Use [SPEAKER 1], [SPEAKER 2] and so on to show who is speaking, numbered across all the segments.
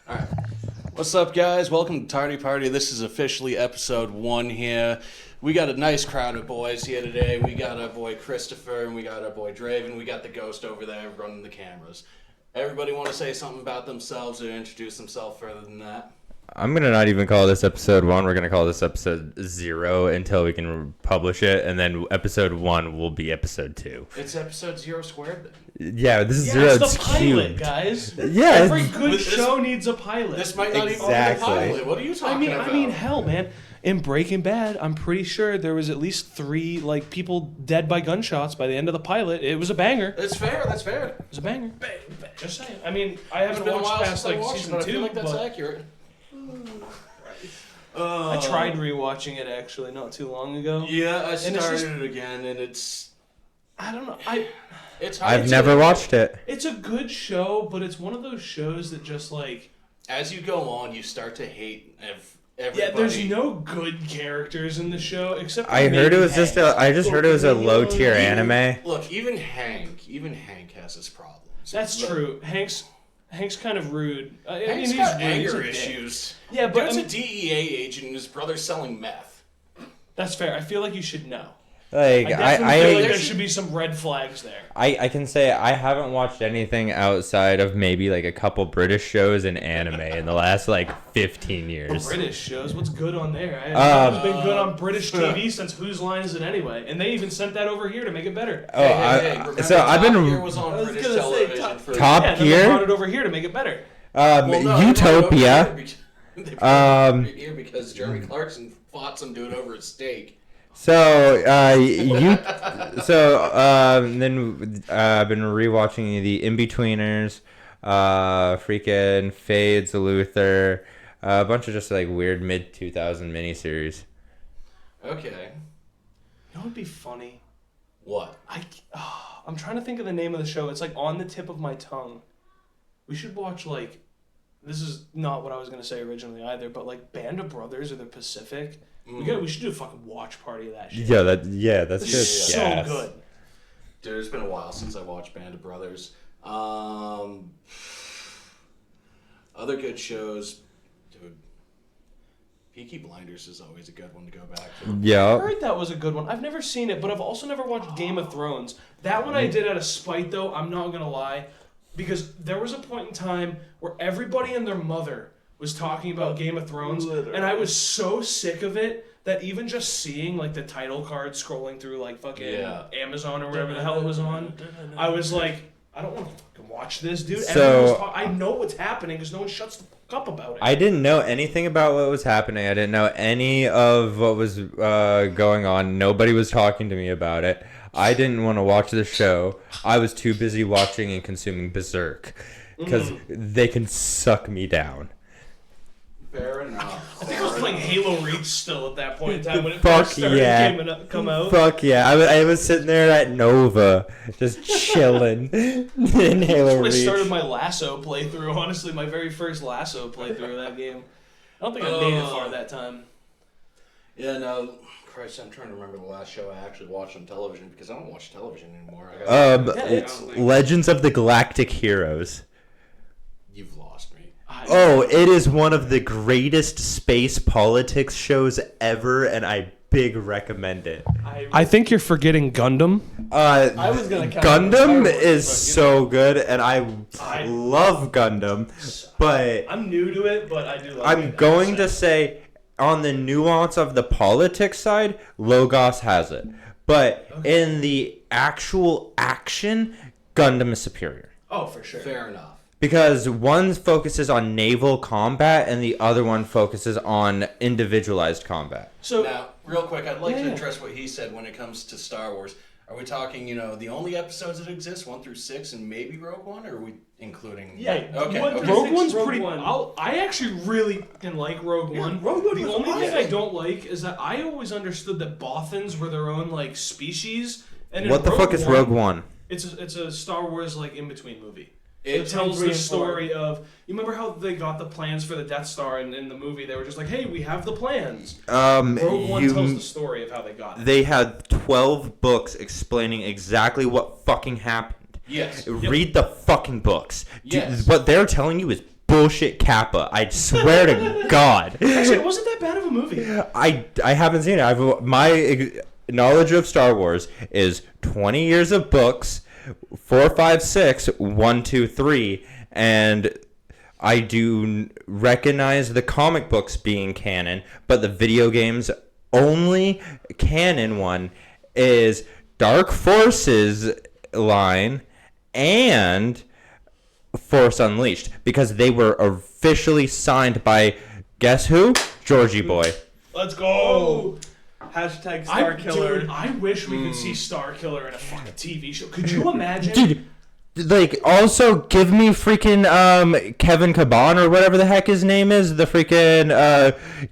[SPEAKER 1] Alright. What's up, guys? Welcome to Tardy Party. This is officially episode 1 here. We got a nice crowd of boys here today. We got our boy Christopher, and we got our boy Draven. We got the ghost over there running the cameras. Everybody want to say something about themselves or introduce themselves further than that?
[SPEAKER 2] I'm going to not even call this episode 1. We're going to call this episode 0 until we can publish it. And then episode 1 will be episode 2.
[SPEAKER 1] It's episode 0 squared then.
[SPEAKER 2] Yeah, this is
[SPEAKER 3] Yeah,
[SPEAKER 2] 0.
[SPEAKER 3] it's the pilot,
[SPEAKER 2] cubed.
[SPEAKER 3] guys.
[SPEAKER 2] Yeah,
[SPEAKER 3] Every
[SPEAKER 2] it's-
[SPEAKER 3] good show needs a pilot.
[SPEAKER 1] This might not
[SPEAKER 2] Exactly.
[SPEAKER 1] even be the pilot. What are you talking about?
[SPEAKER 3] I mean, hell, man. In Breaking Bad, I'm pretty sure there was at least 3 people dead by gunshots by the end of the pilot. It was a banger.
[SPEAKER 1] That's fair. That's fair.
[SPEAKER 3] It was a banger. Just saying. I mean, I
[SPEAKER 1] It's
[SPEAKER 3] haven't
[SPEAKER 1] been a
[SPEAKER 3] watched
[SPEAKER 1] while
[SPEAKER 3] past
[SPEAKER 1] since I watched it,
[SPEAKER 3] season
[SPEAKER 1] but I
[SPEAKER 3] 2,
[SPEAKER 1] feel like that's
[SPEAKER 3] but
[SPEAKER 1] accurate.
[SPEAKER 3] I tried rewatching it actually not too long ago.
[SPEAKER 1] Yeah, I
[SPEAKER 3] it's
[SPEAKER 1] started
[SPEAKER 3] just-
[SPEAKER 1] it again, and it's
[SPEAKER 3] I don't know.
[SPEAKER 1] it's hard
[SPEAKER 2] I've
[SPEAKER 1] to-
[SPEAKER 2] never watched it.
[SPEAKER 3] It's a good show, but it's one of those shows that just
[SPEAKER 1] As you go on, you start to hate everybody.
[SPEAKER 3] yeah, there's no good characters in the show except for
[SPEAKER 2] I heard
[SPEAKER 3] maybe
[SPEAKER 2] it was just
[SPEAKER 3] Hank.
[SPEAKER 2] I just heard it was a low tier
[SPEAKER 1] Even-
[SPEAKER 2] anime.
[SPEAKER 1] Look, even Hank has his problems.
[SPEAKER 3] That's
[SPEAKER 1] Look,
[SPEAKER 3] true. Hank's kind of rude.
[SPEAKER 1] Hank's
[SPEAKER 3] he's
[SPEAKER 1] got
[SPEAKER 3] rude. He's
[SPEAKER 1] anger
[SPEAKER 3] a dick.
[SPEAKER 1] issues.
[SPEAKER 3] Yeah, but
[SPEAKER 1] Dude's
[SPEAKER 3] I
[SPEAKER 1] a
[SPEAKER 3] mean,
[SPEAKER 1] DEA agent and his brother's selling meth.
[SPEAKER 3] that's fair. I feel like you should know.
[SPEAKER 2] Like
[SPEAKER 3] I definitely feel like
[SPEAKER 2] I
[SPEAKER 3] there should be some red flags there.
[SPEAKER 2] I can say I haven't watched anything outside of maybe like a couple British shows and anime in the last 15 years.
[SPEAKER 3] British shows, what's good on there? It's been good on British TV since Whose Line Is It Anyway? And they even sent that over here to make it better.
[SPEAKER 2] Oh,
[SPEAKER 1] Remember
[SPEAKER 2] so I've
[SPEAKER 1] Top
[SPEAKER 2] been
[SPEAKER 1] Gear was on
[SPEAKER 3] I was
[SPEAKER 1] British
[SPEAKER 3] gonna say
[SPEAKER 1] television for
[SPEAKER 2] Top
[SPEAKER 3] yeah, and then
[SPEAKER 2] Gear?
[SPEAKER 3] they brought it over here to make it better.
[SPEAKER 1] Well, no, they brought it
[SPEAKER 2] Utopia.
[SPEAKER 1] over they brought it over here because Jeremy Clarkson fought some dude over a steak.
[SPEAKER 2] So, then I've been rewatching the In-Betweeners, freaking Fades, Luther, a bunch of just weird mid-2000 miniseries.
[SPEAKER 1] Okay.
[SPEAKER 3] You know what would be funny?
[SPEAKER 1] What?
[SPEAKER 3] I'm trying to think of the name of the show. It's on the tip of my tongue. We should watch this is not what I was gonna say originally either, but Band of Brothers or the Pacific. We should do a fucking watch party of that shit.
[SPEAKER 2] That's
[SPEAKER 3] This
[SPEAKER 2] good.
[SPEAKER 3] is so
[SPEAKER 2] Yes.
[SPEAKER 3] good.
[SPEAKER 1] Dude, it's been a while since I watched Band of Brothers. Other good shows, dude. Peaky Blinders is always a good one to go back to.
[SPEAKER 3] I
[SPEAKER 2] Yeah.
[SPEAKER 3] heard that was a good one. I've never seen it, but I've also never watched Game of Thrones. That one I did out of spite, though. I'm not gonna lie, because there was a point in time where everybody and their mother was talking about Game of Thrones, and I was so sick of it that even just seeing the title card scrolling through fucking Amazon or whatever the hell it was on, I was like, I don't want to fucking watch this, dude.
[SPEAKER 2] So-
[SPEAKER 3] I know what's happening because no one shuts the fuck up about it.
[SPEAKER 2] I didn't know anything about what was happening. I didn't know any of what was going on. Nobody was talking to me about it. I didn't want to watch the show. I was too busy watching and consuming Berserk because they can suck me down.
[SPEAKER 1] Fair enough.
[SPEAKER 3] I think I was playing Halo Reach still at that point in time when it
[SPEAKER 2] Fuck
[SPEAKER 3] first started
[SPEAKER 2] yeah.
[SPEAKER 3] come out.
[SPEAKER 2] Fuck yeah. I was sitting there at Nova just chilling in Halo
[SPEAKER 3] When I
[SPEAKER 2] Reach.
[SPEAKER 3] started my Lasso playthrough, honestly, my very first Lasso playthrough of that game. I don't think I made it far that time.
[SPEAKER 1] Yeah, no. Christ, I'm trying to remember the last show I actually watched on television because I don't watch television anymore.
[SPEAKER 2] It's Legends of the Galactic Heroes.
[SPEAKER 1] You've lost me.
[SPEAKER 2] Oh, it is one of the greatest space politics shows ever, and I big recommend it.
[SPEAKER 3] I think you're forgetting Gundam.
[SPEAKER 4] I was gonna count
[SPEAKER 2] Gundam
[SPEAKER 4] Star Wars,
[SPEAKER 2] is
[SPEAKER 4] but,
[SPEAKER 2] so good, and I love Gundam, but
[SPEAKER 3] I'm new to it, but I do like it.
[SPEAKER 2] I'm going to say on the nuance of the politics side, Logos has it. But in the actual action, Gundam is superior.
[SPEAKER 3] Oh, for sure.
[SPEAKER 1] Fair enough.
[SPEAKER 2] Because one focuses on naval combat and the other one focuses on individualized combat.
[SPEAKER 3] So
[SPEAKER 1] Now, real quick, I'd like to
[SPEAKER 3] Yeah.
[SPEAKER 1] address what he said when it comes to Star Wars. Are we talking, the only episodes that exist, 1 through 6, and maybe Rogue One, or are we including...
[SPEAKER 3] yeah,
[SPEAKER 1] Okay,
[SPEAKER 3] Rogue
[SPEAKER 1] okay.
[SPEAKER 3] One's
[SPEAKER 4] Rogue
[SPEAKER 3] pretty.
[SPEAKER 4] One.
[SPEAKER 3] I actually really can like Rogue One.
[SPEAKER 4] Rogue One
[SPEAKER 3] the
[SPEAKER 4] was
[SPEAKER 3] only thing I
[SPEAKER 4] awesome.
[SPEAKER 3] don't like is that I always understood that Bothans were their own species. And in
[SPEAKER 2] What the fuck is Rogue One?
[SPEAKER 3] It's a Star Wars in between movie.
[SPEAKER 1] It
[SPEAKER 3] It tells
[SPEAKER 4] 3
[SPEAKER 3] the
[SPEAKER 4] and 4.
[SPEAKER 3] story of. You remember how they got the plans for the Death Star, and in the movie they were just like, "Hey, we have the plans." Rogue One tells the story of how they got it.
[SPEAKER 2] They had 12 books explaining exactly what fucking happened.
[SPEAKER 1] Yes.
[SPEAKER 2] Read the fucking books.
[SPEAKER 1] Yes.
[SPEAKER 2] What they're telling you is bullshit Kappa. I swear to God.
[SPEAKER 3] Actually, it wasn't that bad of a movie.
[SPEAKER 2] I haven't seen it. My knowledge of Star Wars is 20 years of books, 4, 5, 6, 1, 2, 3, and I do recognize the comic books being canon, but the video games only canon one is Dark Forces line and Force Unleashed, because they were officially signed by, guess who? Georgie Boy.
[SPEAKER 3] Let's go.
[SPEAKER 4] Hashtag Star Killer.
[SPEAKER 3] Dude, I wish we could see Star Killer in a fucking TV show. Could you imagine?
[SPEAKER 2] Dude, like, also give me freaking Kevin Caban or whatever the heck his name is, the freaking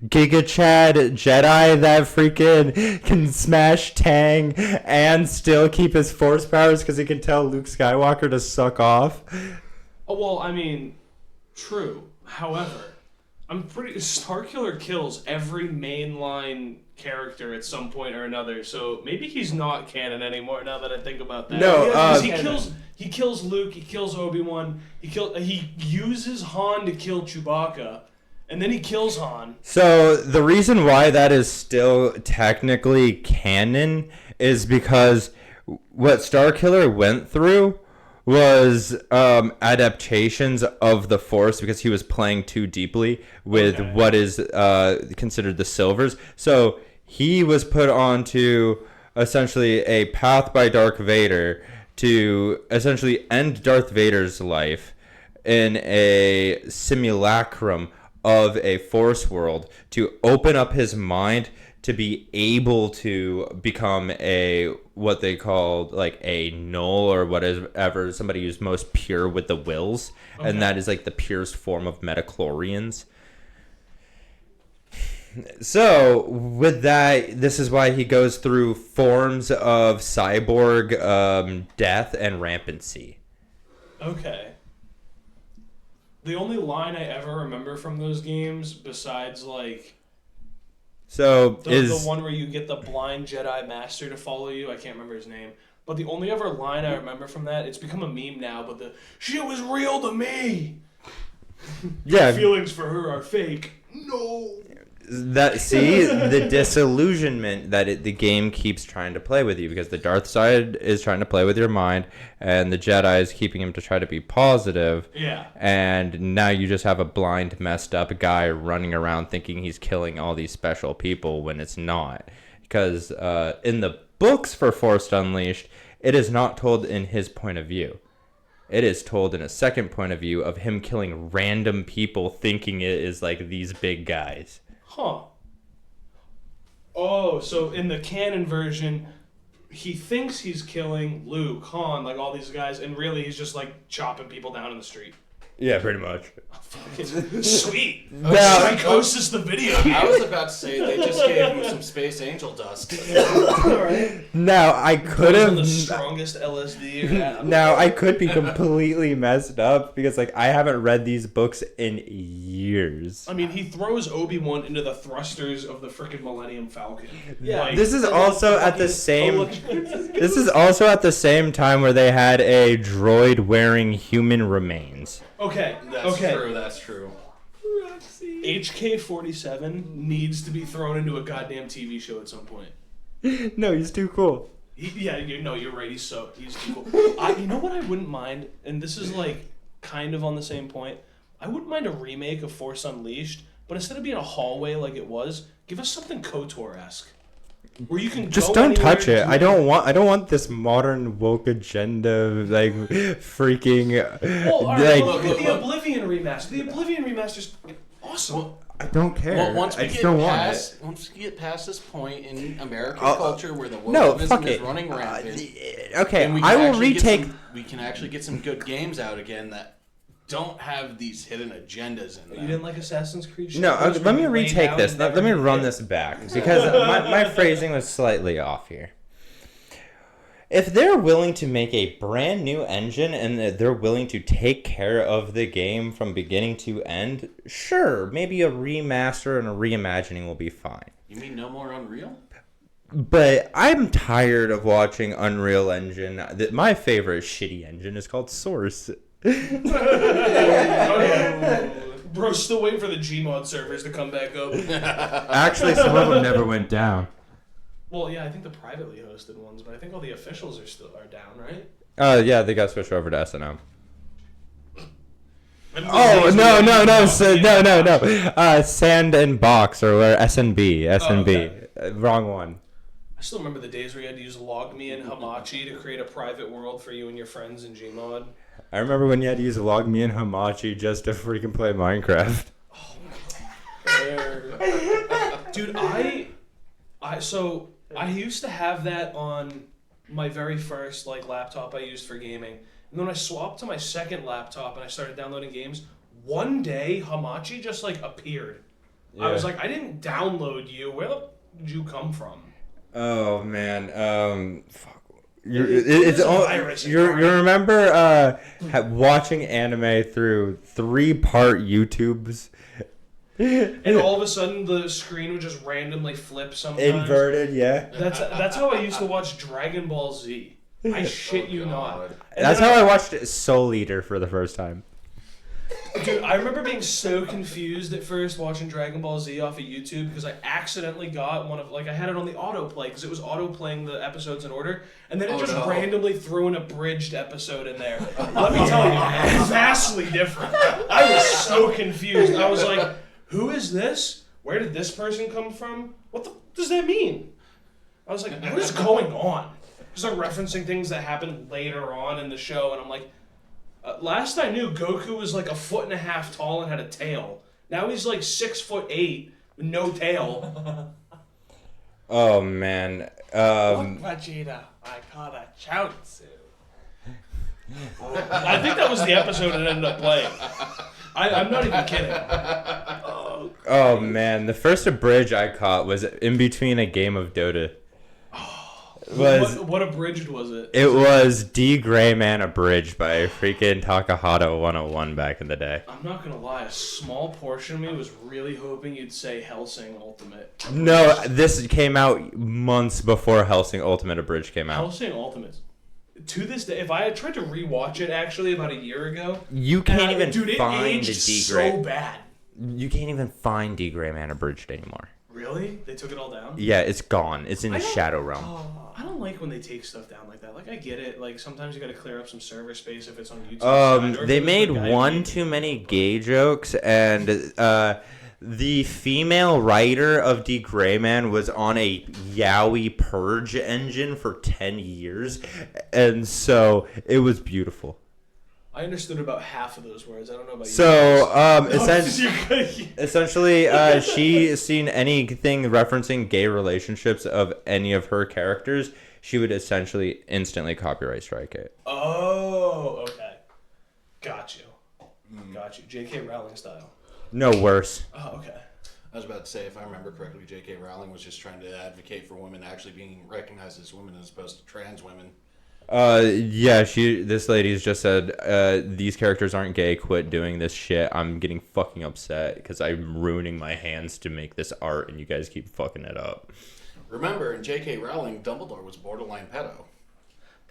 [SPEAKER 2] Giga Chad Jedi that freaking can smash Tang and still keep his force powers because he can tell Luke Skywalker to suck off.
[SPEAKER 3] Oh, well, I mean, true. However, Starkiller kills every mainline character at some point or another, so maybe he's not canon anymore now that I think about that.
[SPEAKER 2] No,
[SPEAKER 3] he kills Luke, he kills Obi-Wan, he uses Han to kill Chewbacca, and then he kills Han.
[SPEAKER 2] So the reason why that is still technically canon is because what Starkiller went through was adaptations of the Force, because he was playing too deeply with what is considered the Silvers. So he was put onto essentially a path by Darth Vader to essentially end Darth Vader's life in a simulacrum of a Force world to open up his mind to be able to become a, what they called like a null or whatever, somebody who's most pure with the wills, and that is like the purest form of metachlorians. So with that, this is why he goes through forms of cyborg death and rampancy.
[SPEAKER 3] Okay. The only line I ever remember from those games, besides like the one where you get the blind Jedi Master to follow you, I can't remember his name, but the only other line I remember from that, it's become a meme now, but the "shit was real to me."
[SPEAKER 2] Yeah,
[SPEAKER 3] feelings for her are fake. No.
[SPEAKER 2] That the disillusionment that the game keeps trying to play with you, because the dark side is trying to play with your mind and the Jedi is keeping him to try to be positive.
[SPEAKER 3] Yeah.
[SPEAKER 2] And now you just have a blind, messed up guy running around thinking he's killing all these special people when it's not. Because in the books for Force Unleashed, it is not told in his point of view. It is told in a second point of view of him killing random people thinking it is like these big guys.
[SPEAKER 3] Huh. Oh, so in the canon version, he thinks he's killing Luke, Han, like all these guys, and really he's just like chopping people down in the street.
[SPEAKER 2] Yeah, pretty much.
[SPEAKER 3] Fucking sweet.
[SPEAKER 2] Now,
[SPEAKER 3] Psychosis the video game.
[SPEAKER 1] I was about to say they just gave him some space angel dust.
[SPEAKER 3] Alright.
[SPEAKER 2] Now I could
[SPEAKER 3] Those are
[SPEAKER 2] have.
[SPEAKER 3] the strongest LSD.
[SPEAKER 2] Now I could be completely messed up because like I haven't read these books in years.
[SPEAKER 3] I mean, he throws Obi-Wan into the thrusters of the frickin' Millennium Falcon.
[SPEAKER 4] Yeah.
[SPEAKER 3] Like,
[SPEAKER 2] This is also at the same. This is also at the same time where they had a droid wearing human remains.
[SPEAKER 3] okay.
[SPEAKER 1] That's true.
[SPEAKER 3] HK-47 needs to be thrown into a goddamn TV show at some point.
[SPEAKER 2] No, he's too cool.
[SPEAKER 3] You're right. He's too cool. You know what I wouldn't mind, and this is like kind of on the same point. I wouldn't mind a remake of Force Unleashed, but instead of being a hallway like it was, give us something KOTOR-esque, where you can
[SPEAKER 2] Just
[SPEAKER 3] go
[SPEAKER 2] don't
[SPEAKER 3] anywhere
[SPEAKER 2] touch it.
[SPEAKER 3] to-
[SPEAKER 2] I don't want this modern woke agenda like freaking
[SPEAKER 3] Well, all right,
[SPEAKER 2] like.
[SPEAKER 3] look at the Oblivion remaster. The Oblivion remaster's awesome.
[SPEAKER 2] I don't care.
[SPEAKER 1] Well, once
[SPEAKER 2] I
[SPEAKER 1] we
[SPEAKER 2] just
[SPEAKER 1] get
[SPEAKER 2] don't want
[SPEAKER 1] past,
[SPEAKER 2] it.
[SPEAKER 1] once we get past this point in American
[SPEAKER 2] I'll-
[SPEAKER 1] culture where the
[SPEAKER 2] No,
[SPEAKER 1] wokeism
[SPEAKER 2] fuck
[SPEAKER 1] is
[SPEAKER 2] it.
[SPEAKER 1] running rampant,
[SPEAKER 2] Okay,
[SPEAKER 1] and we
[SPEAKER 2] I
[SPEAKER 1] can
[SPEAKER 2] will
[SPEAKER 1] actually get
[SPEAKER 2] retake.
[SPEAKER 1] we can actually get some good games out again that don't have these hidden agendas in them.
[SPEAKER 3] You didn't like Assassin's Creed?
[SPEAKER 2] No,
[SPEAKER 3] Shadows,
[SPEAKER 2] let me
[SPEAKER 3] where you lay
[SPEAKER 2] retake
[SPEAKER 3] down
[SPEAKER 2] this.
[SPEAKER 3] and
[SPEAKER 2] Let
[SPEAKER 3] never
[SPEAKER 2] me
[SPEAKER 3] get
[SPEAKER 2] run
[SPEAKER 3] hit?
[SPEAKER 2] this back because my phrasing was slightly off here. If they're willing to make a brand new engine and they're willing to take care of the game from beginning to end, sure, maybe a remaster and a reimagining will be fine.
[SPEAKER 1] You mean no more Unreal?
[SPEAKER 2] But I'm tired of watching Unreal Engine. My favorite shitty engine is called Source.
[SPEAKER 3] Okay. Bro, still waiting for the Gmod servers to come back up.
[SPEAKER 2] Actually, some of them never went down.
[SPEAKER 3] Well, yeah, I think the privately hosted ones, but I think all the officials are down, right?
[SPEAKER 2] Yeah, they got switched over to S&M.
[SPEAKER 3] Oh
[SPEAKER 2] no. Sand and Box or SNB. Wrong one.
[SPEAKER 3] I still remember the days where you had to use LogMe and Hamachi to create a private world for you and your friends in Gmod.
[SPEAKER 2] I remember when you had to use LogMe and Hamachi just to freaking play Minecraft.
[SPEAKER 3] Dude, I used to have that on my very first laptop I used for gaming. And then when I swapped to my second laptop and I started downloading games, one day Hamachi just appeared. Yeah. I was like, I didn't download you. Where the did you come from?
[SPEAKER 2] Oh man, fuck. You remember watching anime through 3-part YouTubes?
[SPEAKER 3] And all of a sudden the screen would just randomly flip sometimes.
[SPEAKER 2] Inverted, yeah.
[SPEAKER 3] That's how I used to watch Dragon Ball Z. I shit you not. And
[SPEAKER 2] that's how I watched Soul Eater for the first time.
[SPEAKER 3] Dude, I remember being so confused at first watching Dragon Ball Z off of YouTube because I accidentally got one of I had it on the autoplay because it was auto-playing the episodes in order, and then it randomly threw an abridged episode in there. Let me tell you, vastly different. I was so confused. I was like, who is this? Where did this person come from? What the does that mean? I was like, what is going on? Because they're referencing things that happened later on in the show, and I'm like, last I knew, Goku was 1.5 feet tall and had a tail. Now he's 6'8" with no tail.
[SPEAKER 2] Oh man.
[SPEAKER 4] Look, Vegeta, I caught a Chaozu.
[SPEAKER 3] I think that was the episode it ended up playing. I'm not even kidding.
[SPEAKER 2] Oh man, the first abridge I caught was in between a game of Dota.
[SPEAKER 3] What abridged was it?
[SPEAKER 2] It was D. Grayman abridged by freaking Takahata 101 back in the day.
[SPEAKER 3] I'm not gonna lie, a small portion of me was really hoping you'd say Hellsing Ultimate.
[SPEAKER 2] No, this came out months before Hellsing Ultimate abridged came out.
[SPEAKER 3] Hellsing Ultimate. To this day, if I had tried to rewatch it actually about a year ago,
[SPEAKER 2] you can't even find
[SPEAKER 3] it aged
[SPEAKER 2] D.
[SPEAKER 3] so bad.
[SPEAKER 2] You can't even find D. Grayman abridged anymore.
[SPEAKER 3] Really? They took it all down?
[SPEAKER 2] Yeah, it's gone. It's in the Shadow Realm.
[SPEAKER 3] I don't like when they take stuff down like that. I get it. Sometimes you gotta clear up some server space if it's on YouTube.
[SPEAKER 2] They made one too many gay jokes, and the female writer of D. Grayman was on a Yaoi Purge engine for 10 years, and so it was beautiful.
[SPEAKER 3] I understood about half of those words. I don't know about you.
[SPEAKER 2] So, essentially, she's seen anything referencing gay relationships of any of her characters, she would essentially instantly copyright strike it.
[SPEAKER 3] Oh, okay. Got you. J.K. Rowling style.
[SPEAKER 2] No, worse.
[SPEAKER 3] Oh, okay.
[SPEAKER 1] I was about to say, if I remember correctly, J.K. Rowling was just trying to advocate for women actually being recognized as women as opposed to trans women.
[SPEAKER 2] Yeah, this lady's just said, these characters aren't gay, quit doing this shit. I'm getting fucking upset because I'm ruining my hands to make this art and you guys keep fucking it up.
[SPEAKER 1] Remember, in J.K. Rowling, Dumbledore was borderline pedo.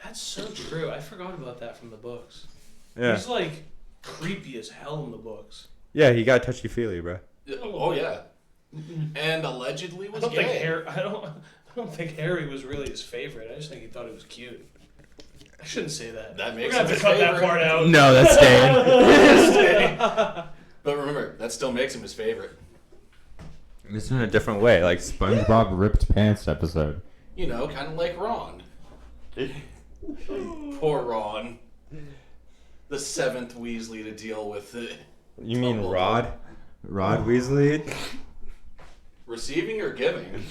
[SPEAKER 3] That's so true. I forgot about that from the books.
[SPEAKER 2] Yeah.
[SPEAKER 3] He's creepy as hell in the books.
[SPEAKER 2] Yeah, he got touchy-feely, bro.
[SPEAKER 1] Oh, yeah. And allegedly was gay.
[SPEAKER 3] I don't think Harry was really his favorite. I just think he thought he was cute. I shouldn't say that.
[SPEAKER 1] That makes
[SPEAKER 3] We're gonna have to cut that part out.
[SPEAKER 2] No, that's staying.
[SPEAKER 1] But remember, that still makes him his favorite.
[SPEAKER 2] It's in a different way, like SpongeBob ripped pants episode.
[SPEAKER 1] You know, kind of like Ron. Poor Ron. The 7th Weasley to deal with it.
[SPEAKER 2] You mean Rod? Rod Weasley?
[SPEAKER 1] Receiving or giving?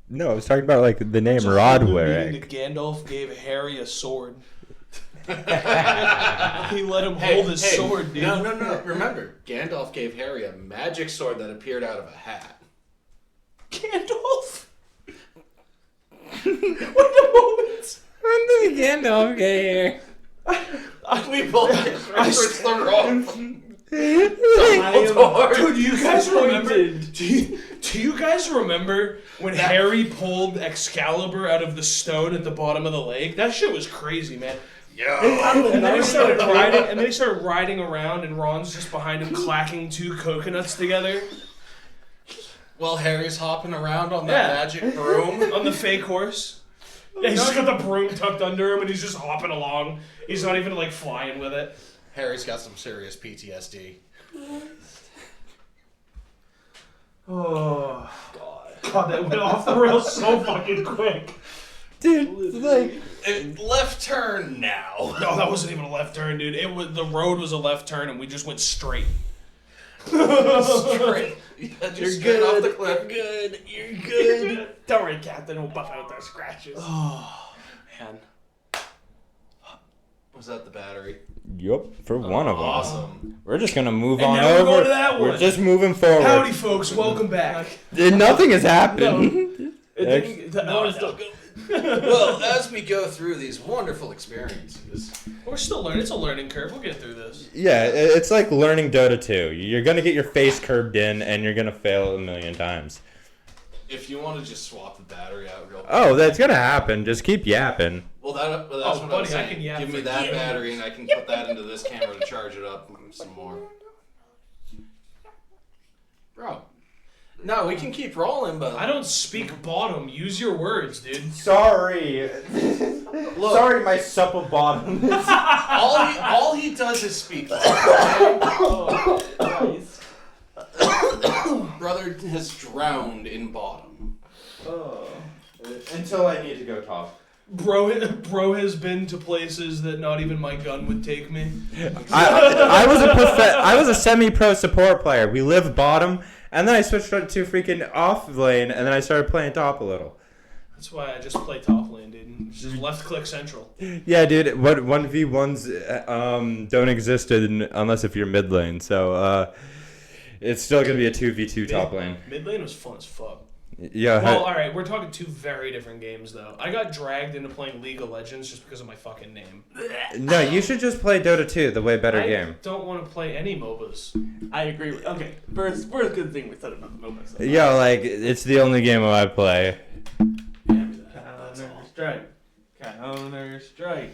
[SPEAKER 2] No, I was talking about the name Rodwarick.
[SPEAKER 3] Gandalf gave Harry a sword. He let him hold his sword, dude.
[SPEAKER 1] No. Remember, Gandalf gave Harry a magic sword that appeared out of a hat.
[SPEAKER 3] Gandalf? What the moment?
[SPEAKER 2] When did Gandalf get here?
[SPEAKER 1] We both it's the wrong.
[SPEAKER 3] Dude, do you guys remember? Do you guys remember when Harry pulled Excalibur out of the stone at the bottom of the lake? That shit was crazy, man. And then he started riding around, and Ron's just behind him, clacking 2 coconuts together.
[SPEAKER 1] While Harry's hopping around on that magic broom.
[SPEAKER 3] On the fake horse. Yeah, he's just got the broom tucked under him, and he's just hopping along. He's not even, like, flying with it.
[SPEAKER 1] Harry's got some serious PTSD.
[SPEAKER 3] Oh, God, that went off the rails so fucking quick.
[SPEAKER 2] Dude, like...
[SPEAKER 1] Left turn now.
[SPEAKER 3] No, that wasn't even a left turn, dude. The road was a left turn, and we just went straight.
[SPEAKER 1] Straight. You're
[SPEAKER 4] good.
[SPEAKER 1] off the cliff. Good. You're good.
[SPEAKER 4] Don't worry, Captain. We'll buff out those scratches.
[SPEAKER 3] Oh, man.
[SPEAKER 1] Was that the battery?
[SPEAKER 2] Yup, for one of them.
[SPEAKER 1] Awesome.
[SPEAKER 2] We're just gonna move
[SPEAKER 3] And
[SPEAKER 2] on
[SPEAKER 3] now we're
[SPEAKER 2] over.
[SPEAKER 3] going to that
[SPEAKER 2] We're
[SPEAKER 3] one.
[SPEAKER 2] just moving forward.
[SPEAKER 3] Howdy, folks. Welcome back.
[SPEAKER 2] Nothing has happened.
[SPEAKER 1] Well, as we go through these wonderful experiences,
[SPEAKER 3] We're still learning. It's a learning curve. We'll get through this.
[SPEAKER 2] Yeah, it's like learning Dota 2. You're gonna get your face curved in, and you're gonna fail a million times.
[SPEAKER 1] if you want to just swap the battery out real quick.
[SPEAKER 2] Oh, that's gonna happen. Just keep yapping.
[SPEAKER 1] Well, that's what I was saying.
[SPEAKER 3] I can yap
[SPEAKER 1] Give me
[SPEAKER 3] for
[SPEAKER 1] that
[SPEAKER 3] years.
[SPEAKER 1] battery, and I can put that into this camera to charge it up some more. Bro. No, we can keep rolling, but...
[SPEAKER 3] I don't speak bottom. Use your words, dude.
[SPEAKER 2] Sorry.
[SPEAKER 1] Look,
[SPEAKER 2] Sorry, my supple bottom.
[SPEAKER 1] all he does is speak.
[SPEAKER 4] Oh, nice.
[SPEAKER 1] Brother has drowned in bottom.
[SPEAKER 4] Oh.
[SPEAKER 2] Until I need to go talk.
[SPEAKER 3] Bro has been to places that not even my gun would take me.
[SPEAKER 2] I was a semi-pro support player. We lived bottom, and then I switched to freaking off lane, and then I started playing top a little.
[SPEAKER 3] That's why I just play top lane, dude. Just left click central.
[SPEAKER 2] Yeah, dude. What 1v1s don't exist unless if you're mid lane. So it's still gonna be a 2v2 top lane.
[SPEAKER 3] Mid lane was fun as fuck.
[SPEAKER 2] Yeah.
[SPEAKER 3] Well, alright, we're talking two very different games, though. I got dragged into playing League of Legends just because of my fucking name.
[SPEAKER 2] No, you should just play Dota 2, the way better
[SPEAKER 3] I
[SPEAKER 2] game.
[SPEAKER 3] don't want to play any MOBAs.
[SPEAKER 4] I agree with. Okay, first good thing we said about the MOBAs.
[SPEAKER 2] Yeah, like it's the only game I play.
[SPEAKER 4] Counter strike. Counter strike.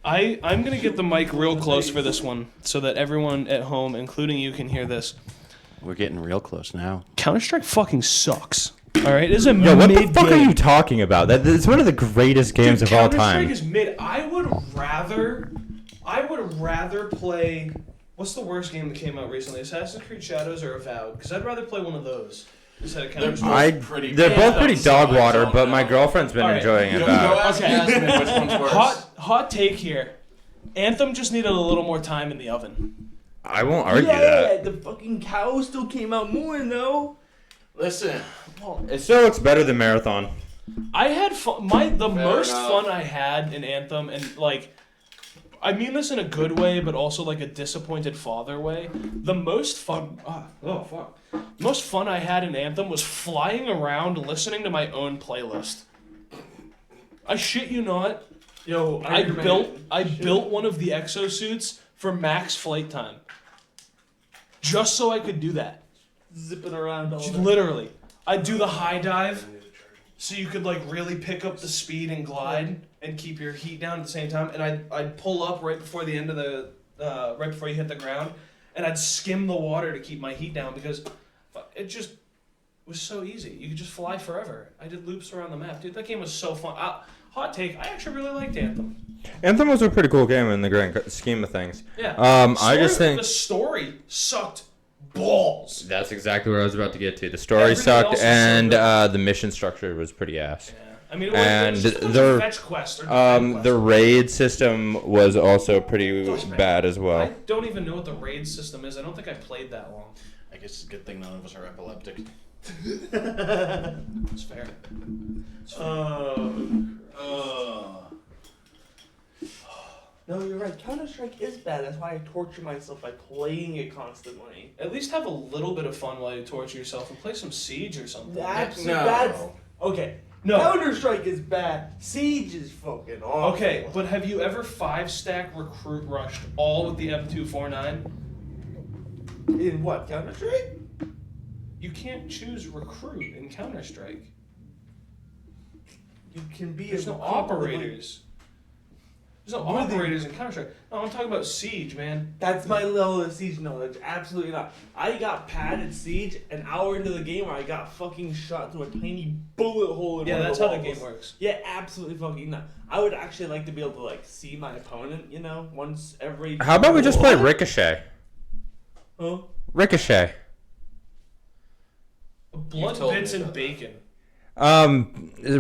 [SPEAKER 3] I'm going to get the mic real close for this one so that everyone at home, including you, can hear this.
[SPEAKER 1] We're getting real close now.
[SPEAKER 3] Counter-Strike fucking sucks. Alright, it's a
[SPEAKER 2] Yo, what the
[SPEAKER 3] mid
[SPEAKER 2] fuck are
[SPEAKER 3] game.
[SPEAKER 2] you talking about? It's one of the greatest games of all
[SPEAKER 3] Counter-Strike
[SPEAKER 2] time.
[SPEAKER 3] is mid. I would rather play... What's the worst game that came out recently? Assassin's Creed Shadows or Avowed? Because I'd rather play one of those instead of Counter-Strike.
[SPEAKER 2] They're both pretty dog water, but my girlfriend's been
[SPEAKER 3] Alright.
[SPEAKER 2] enjoying it.
[SPEAKER 1] Go
[SPEAKER 2] About.
[SPEAKER 1] ask Jasmine which one's worse.
[SPEAKER 3] Hot take here. Anthem just needed a little more time in the oven.
[SPEAKER 2] I won't argue that.
[SPEAKER 4] The fucking cow still came out more though.
[SPEAKER 1] Listen,
[SPEAKER 2] It still looks better than Marathon.
[SPEAKER 3] I had fun. The most fun I had in Anthem, and like, I mean this in a good way, but also like a disappointed father way. The most fun. Most fun I had in Anthem was flying around listening to my own playlist. I shit you not.
[SPEAKER 4] Yo,
[SPEAKER 3] I built one of the exosuits for max flight time. Just so I could do that.
[SPEAKER 4] zipping around all day.
[SPEAKER 3] Literally. I'd do the high dive so you could like really pick up the speed and glide and keep your heat down at the same time. And I'd pull up right before the end of the right before you hit the ground, and I'd skim the water to keep my heat down because it just was so easy. You could just fly forever. I did loops around the map, dude. That game was so fun. Hot take, I actually really liked Anthem.
[SPEAKER 2] Anthem was a pretty cool game in the grand scheme of things.
[SPEAKER 3] Yeah.
[SPEAKER 2] I just think
[SPEAKER 3] the story sucked balls.
[SPEAKER 2] that's exactly where I was about to get to. The story
[SPEAKER 3] Everything
[SPEAKER 2] sucked,
[SPEAKER 3] else was so
[SPEAKER 2] and
[SPEAKER 3] good.
[SPEAKER 2] the mission structure was pretty ass.
[SPEAKER 3] Yeah. I mean,
[SPEAKER 2] And
[SPEAKER 3] it was just a bunch
[SPEAKER 2] the-
[SPEAKER 3] of fetch quests or defend quests.
[SPEAKER 2] The raid system was also pretty bad as
[SPEAKER 3] I
[SPEAKER 2] well.
[SPEAKER 3] don't even know what the raid system is. I don't think I played that long.
[SPEAKER 1] I guess it's a good thing none of us are epileptic.
[SPEAKER 3] It's fair.
[SPEAKER 4] No, you're right. Counter Strike is bad. That's why I torture myself by playing it constantly.
[SPEAKER 3] At least have a little bit of fun while you torture yourself and play some Siege or something.
[SPEAKER 4] That's
[SPEAKER 1] No.
[SPEAKER 4] okay.
[SPEAKER 3] No.
[SPEAKER 4] Counter Strike is bad. Siege is fucking awful.
[SPEAKER 3] Okay, but have you ever 5-stack recruit rushed all with the M249?
[SPEAKER 4] In what Counter Strike?
[SPEAKER 3] You can't choose recruit in Counter-Strike.
[SPEAKER 4] You can be
[SPEAKER 3] There's
[SPEAKER 4] an
[SPEAKER 3] no operators. There's no operators in Counter-Strike. No, I'm talking about Siege, man.
[SPEAKER 4] That's my level of Siege knowledge. Absolutely not. I got padded Siege an hour into the game where I got fucking shot through a tiny bullet hole in
[SPEAKER 3] Yeah,
[SPEAKER 4] one
[SPEAKER 3] that's
[SPEAKER 4] of
[SPEAKER 3] how
[SPEAKER 4] the
[SPEAKER 3] the
[SPEAKER 4] walls.
[SPEAKER 3] game works.
[SPEAKER 4] Yeah, absolutely fucking not. I would actually like to be able to like see my opponent, once every.
[SPEAKER 2] How about we just play Ricochet?
[SPEAKER 4] Huh?
[SPEAKER 2] Ricochet.
[SPEAKER 3] Blood,
[SPEAKER 1] told
[SPEAKER 3] bits,
[SPEAKER 1] me
[SPEAKER 3] and
[SPEAKER 1] about
[SPEAKER 3] bacon.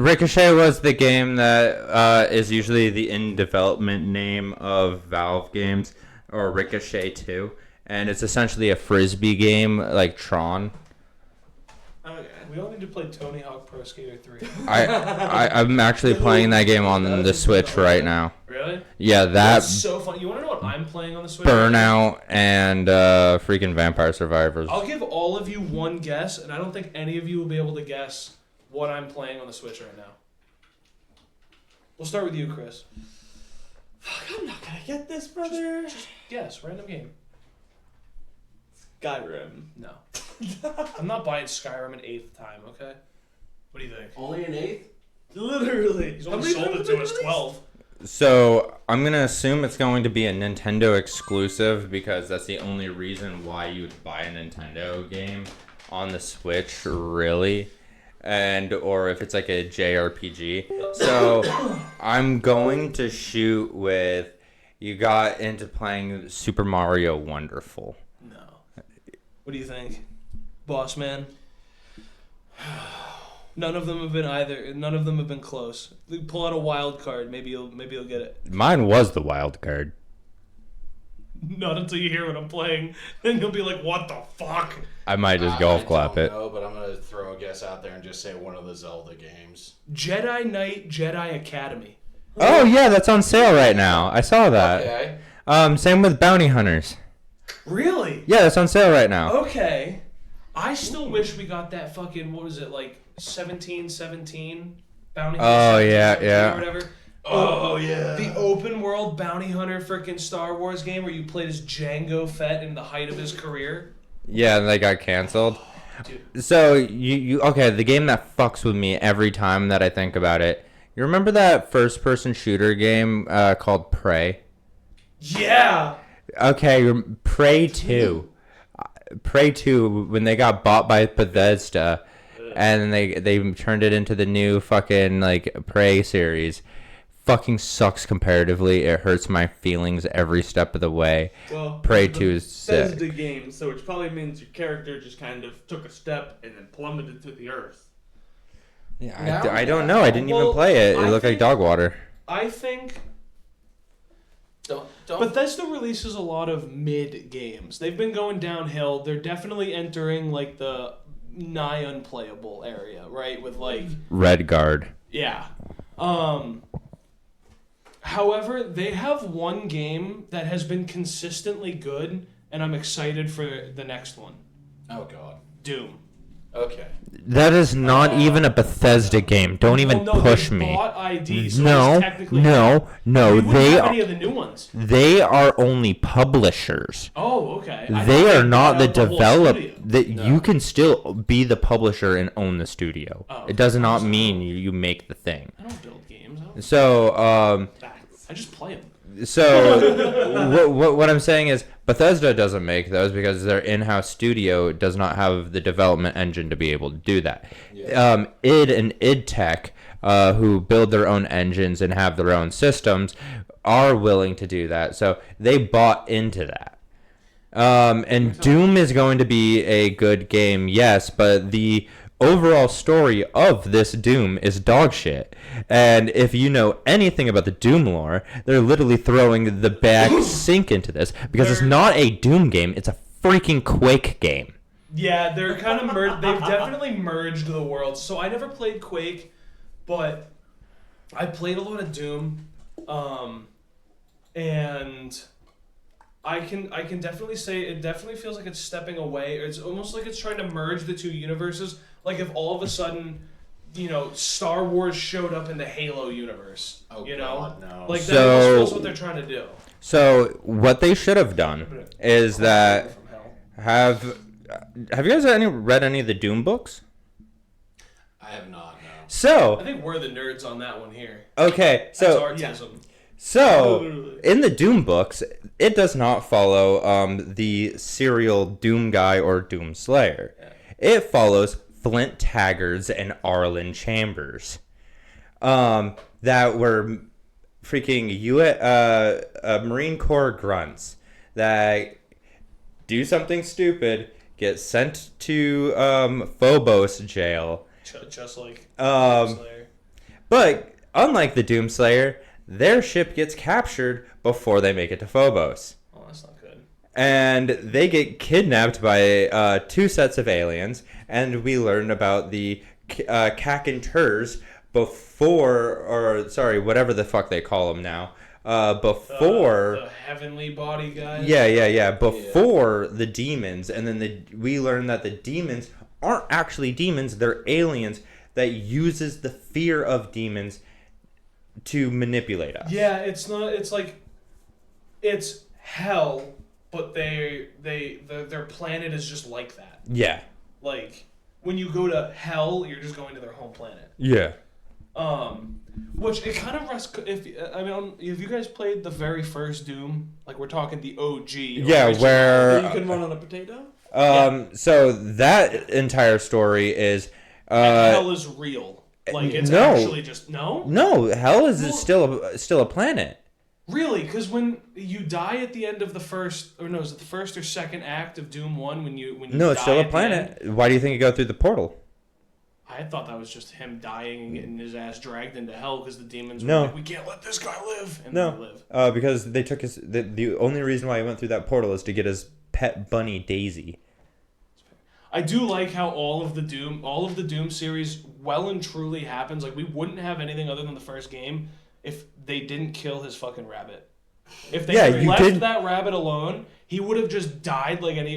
[SPEAKER 2] Ricochet was the game that is usually the in development name of Valve games, or Ricochet 2, and it's essentially a frisbee game like Tron.
[SPEAKER 4] Okay.
[SPEAKER 3] We all need to play Tony Hawk Pro Skater 3.
[SPEAKER 2] I'm actually playing that game on the Switch right now.
[SPEAKER 3] Really?
[SPEAKER 2] Yeah,
[SPEAKER 3] That's
[SPEAKER 2] that
[SPEAKER 3] so fun. You want to know what I'm playing on the Switch?
[SPEAKER 2] Burnout and freaking Vampire Survivors.
[SPEAKER 3] I'll give all of you one guess, and I don't think any of you will be able to guess what I'm playing on the Switch right now. We'll start with you, Chris.
[SPEAKER 4] Fuck, I'm not gonna get this, brother.
[SPEAKER 3] Just guess, random game.
[SPEAKER 4] Skyrim.
[SPEAKER 3] No. I'm not buying Skyrim an 8th time, okay? What do you think?
[SPEAKER 1] Only an 8th?
[SPEAKER 4] Literally.
[SPEAKER 3] He's only sold it to us 12.
[SPEAKER 2] So I'm gonna assume it's going to be a Nintendo exclusive because that's the only reason why you would buy a Nintendo game on the Switch, really. And or if it's like a JRPG. So I'm going to shoot with you got into playing Super Mario Wonderful.
[SPEAKER 3] No. What do you think? Boss man? None of them have been either. None of them have been close. Pull out a wild card. Maybe you'll get it.
[SPEAKER 2] Mine was the wild card.
[SPEAKER 3] Not until you hear what I'm playing. Then you'll be like, what the fuck?
[SPEAKER 2] I might just golf clap it.
[SPEAKER 1] No, but I'm gonna throw a guess out there and just say one of the Zelda games.
[SPEAKER 3] Jedi Knight Jedi Academy.
[SPEAKER 2] Oh yeah, that's on sale right now. I saw that.
[SPEAKER 1] Okay.
[SPEAKER 2] Same with Bounty Hunters.
[SPEAKER 3] Really?
[SPEAKER 2] Yeah, that's on sale right now.
[SPEAKER 3] Okay. I still wish we got that fucking, what was it, like 1717 Bounty Hunter?
[SPEAKER 2] Oh, yeah,
[SPEAKER 3] 1717
[SPEAKER 2] yeah.
[SPEAKER 3] Or whatever.
[SPEAKER 1] Oh yeah.
[SPEAKER 3] The open world Bounty Hunter freaking Star Wars game where you played as Jango Fett in the height of his career.
[SPEAKER 2] Yeah, and they got canceled.
[SPEAKER 3] Dude.
[SPEAKER 2] So you okay? The game that fucks with me every time that I think about it. You remember that first-person shooter game called Prey?
[SPEAKER 3] Yeah.
[SPEAKER 2] Okay, Prey 2. Prey 2 when they got bought by Bethesda, and they turned it into the new fucking like Prey series. Fucking sucks comparatively. It hurts my feelings every step of the way.
[SPEAKER 4] Well,
[SPEAKER 2] Prey 2 is sick.
[SPEAKER 4] Bethesda game, so which probably means your character just kind of took a step and then plummeted to the earth.
[SPEAKER 2] Yeah, I don't know. I didn't even
[SPEAKER 3] Well,
[SPEAKER 2] play it. It
[SPEAKER 3] I
[SPEAKER 2] looked like
[SPEAKER 3] think-
[SPEAKER 2] dog water.
[SPEAKER 3] I think
[SPEAKER 1] Don't.
[SPEAKER 3] Bethesda releases a lot of mid games. They've been going downhill. They're definitely entering like the nigh unplayable area, right? With like
[SPEAKER 2] Redguard.
[SPEAKER 3] yeah. However, they have one game that has been consistently good, and I'm excited for the next one.
[SPEAKER 1] Oh god.
[SPEAKER 3] Doom.
[SPEAKER 1] Okay.
[SPEAKER 2] That is not even a Bethesda game. Don't even
[SPEAKER 3] Well, no,
[SPEAKER 2] push
[SPEAKER 3] they
[SPEAKER 2] me.
[SPEAKER 3] bought ID, so
[SPEAKER 2] No,
[SPEAKER 3] it's technically
[SPEAKER 2] no.
[SPEAKER 3] We wouldn't
[SPEAKER 2] They
[SPEAKER 3] have
[SPEAKER 2] are.
[SPEAKER 3] any of the new ones.
[SPEAKER 2] They are only publishers.
[SPEAKER 3] Oh, okay. I
[SPEAKER 2] They
[SPEAKER 3] thought
[SPEAKER 2] are not the
[SPEAKER 3] bought out whole
[SPEAKER 2] develop.
[SPEAKER 3] studio.
[SPEAKER 2] That
[SPEAKER 1] No.
[SPEAKER 2] you can still be the publisher and own the studio.
[SPEAKER 3] Oh,
[SPEAKER 2] It does not
[SPEAKER 3] okay.
[SPEAKER 2] mean you make the thing.
[SPEAKER 3] I don't build games. I don't
[SPEAKER 2] So
[SPEAKER 3] I just play them.
[SPEAKER 2] So what I'm saying is Bethesda doesn't make those because their in-house studio does not have the development engine to be able to do that.
[SPEAKER 1] Yeah.
[SPEAKER 2] id and id Tech, who build their own engines and have their own systems, are willing to do that. So they bought into that. And Doom is going to be a good game, yes, but the overall story of this Doom is dog shit. And if you know anything about the Doom lore, they're literally throwing the back sink into this because it's not a Doom game, it's a freaking Quake game.
[SPEAKER 3] Yeah, they're kind of they've definitely merged the worlds. So I never played Quake, but I played a lot of Doom, and I can definitely say it definitely feels like it's stepping away. It's almost like it's trying to merge the two universes. Like if all of a sudden, Star Wars showed up in the Halo universe.
[SPEAKER 1] Oh,
[SPEAKER 3] you
[SPEAKER 1] God,
[SPEAKER 3] know,
[SPEAKER 1] no.
[SPEAKER 3] like
[SPEAKER 2] So-
[SPEAKER 3] that feels what they're trying to do.
[SPEAKER 2] So what they should have done is that
[SPEAKER 3] From hell.
[SPEAKER 2] have you guys read any of the Doom books?
[SPEAKER 1] I have not. No.
[SPEAKER 3] I
[SPEAKER 2] So
[SPEAKER 3] think we're the nerds on that one here.
[SPEAKER 2] okay,
[SPEAKER 3] That's
[SPEAKER 2] so
[SPEAKER 3] artism.
[SPEAKER 2] So,
[SPEAKER 4] Literally.
[SPEAKER 2] in the Doom books, it does not follow the serial Doom guy or Doom Slayer.
[SPEAKER 3] Yeah.
[SPEAKER 2] It follows Flint Taggarts and Arlen Chambers. That were freaking Marine Corps grunts that do something stupid, get sent to Phobos jail.
[SPEAKER 3] Just like Slayer.
[SPEAKER 2] But unlike the Doomslayer, their ship gets captured before they make it to Phobos.
[SPEAKER 3] Oh, that's not good.
[SPEAKER 2] And they get kidnapped by 2 sets of aliens, and we learn about the Kakanturs whatever the fuck they call them now.
[SPEAKER 3] The heavenly body guys.
[SPEAKER 2] Yeah. Before the demons, and then we learn that the demons aren't actually demons; they're aliens that uses the fear of demons to manipulate us.
[SPEAKER 3] Yeah, it's not. It's like it's hell, but their planet is just like that.
[SPEAKER 2] Yeah.
[SPEAKER 3] Like when you go to hell, you're just going to their home planet.
[SPEAKER 2] Yeah.
[SPEAKER 3] Which it kind of rests. If you guys played the very first Doom, like we're talking the OG.
[SPEAKER 2] Yeah,
[SPEAKER 3] original.
[SPEAKER 2] where
[SPEAKER 4] You can run on a potato?
[SPEAKER 2] so that entire story is
[SPEAKER 3] And hell is real. Like it's
[SPEAKER 2] no.
[SPEAKER 3] actually just no.
[SPEAKER 2] No, hell is
[SPEAKER 3] Well-
[SPEAKER 2] still a planet.
[SPEAKER 3] Really, because when you die at the end of the first, or no, is it the first or second act of Doom 1 when you
[SPEAKER 2] No, it's
[SPEAKER 3] die
[SPEAKER 2] still a
[SPEAKER 3] at the end?
[SPEAKER 2] planet. Why do you think you go through the portal?
[SPEAKER 3] I thought that was just him dying and getting his ass dragged into hell because the demons were
[SPEAKER 2] No.
[SPEAKER 3] like, we can't let this guy live, and
[SPEAKER 2] No.
[SPEAKER 3] then they live.
[SPEAKER 2] Because they took the only reason why he went through that portal is to get his pet bunny Daisy.
[SPEAKER 3] I do like how all of the Doom series well and truly happens. Like we wouldn't have anything other than the first game if they didn't kill his fucking rabbit. If they had left that rabbit alone, he would have just died like any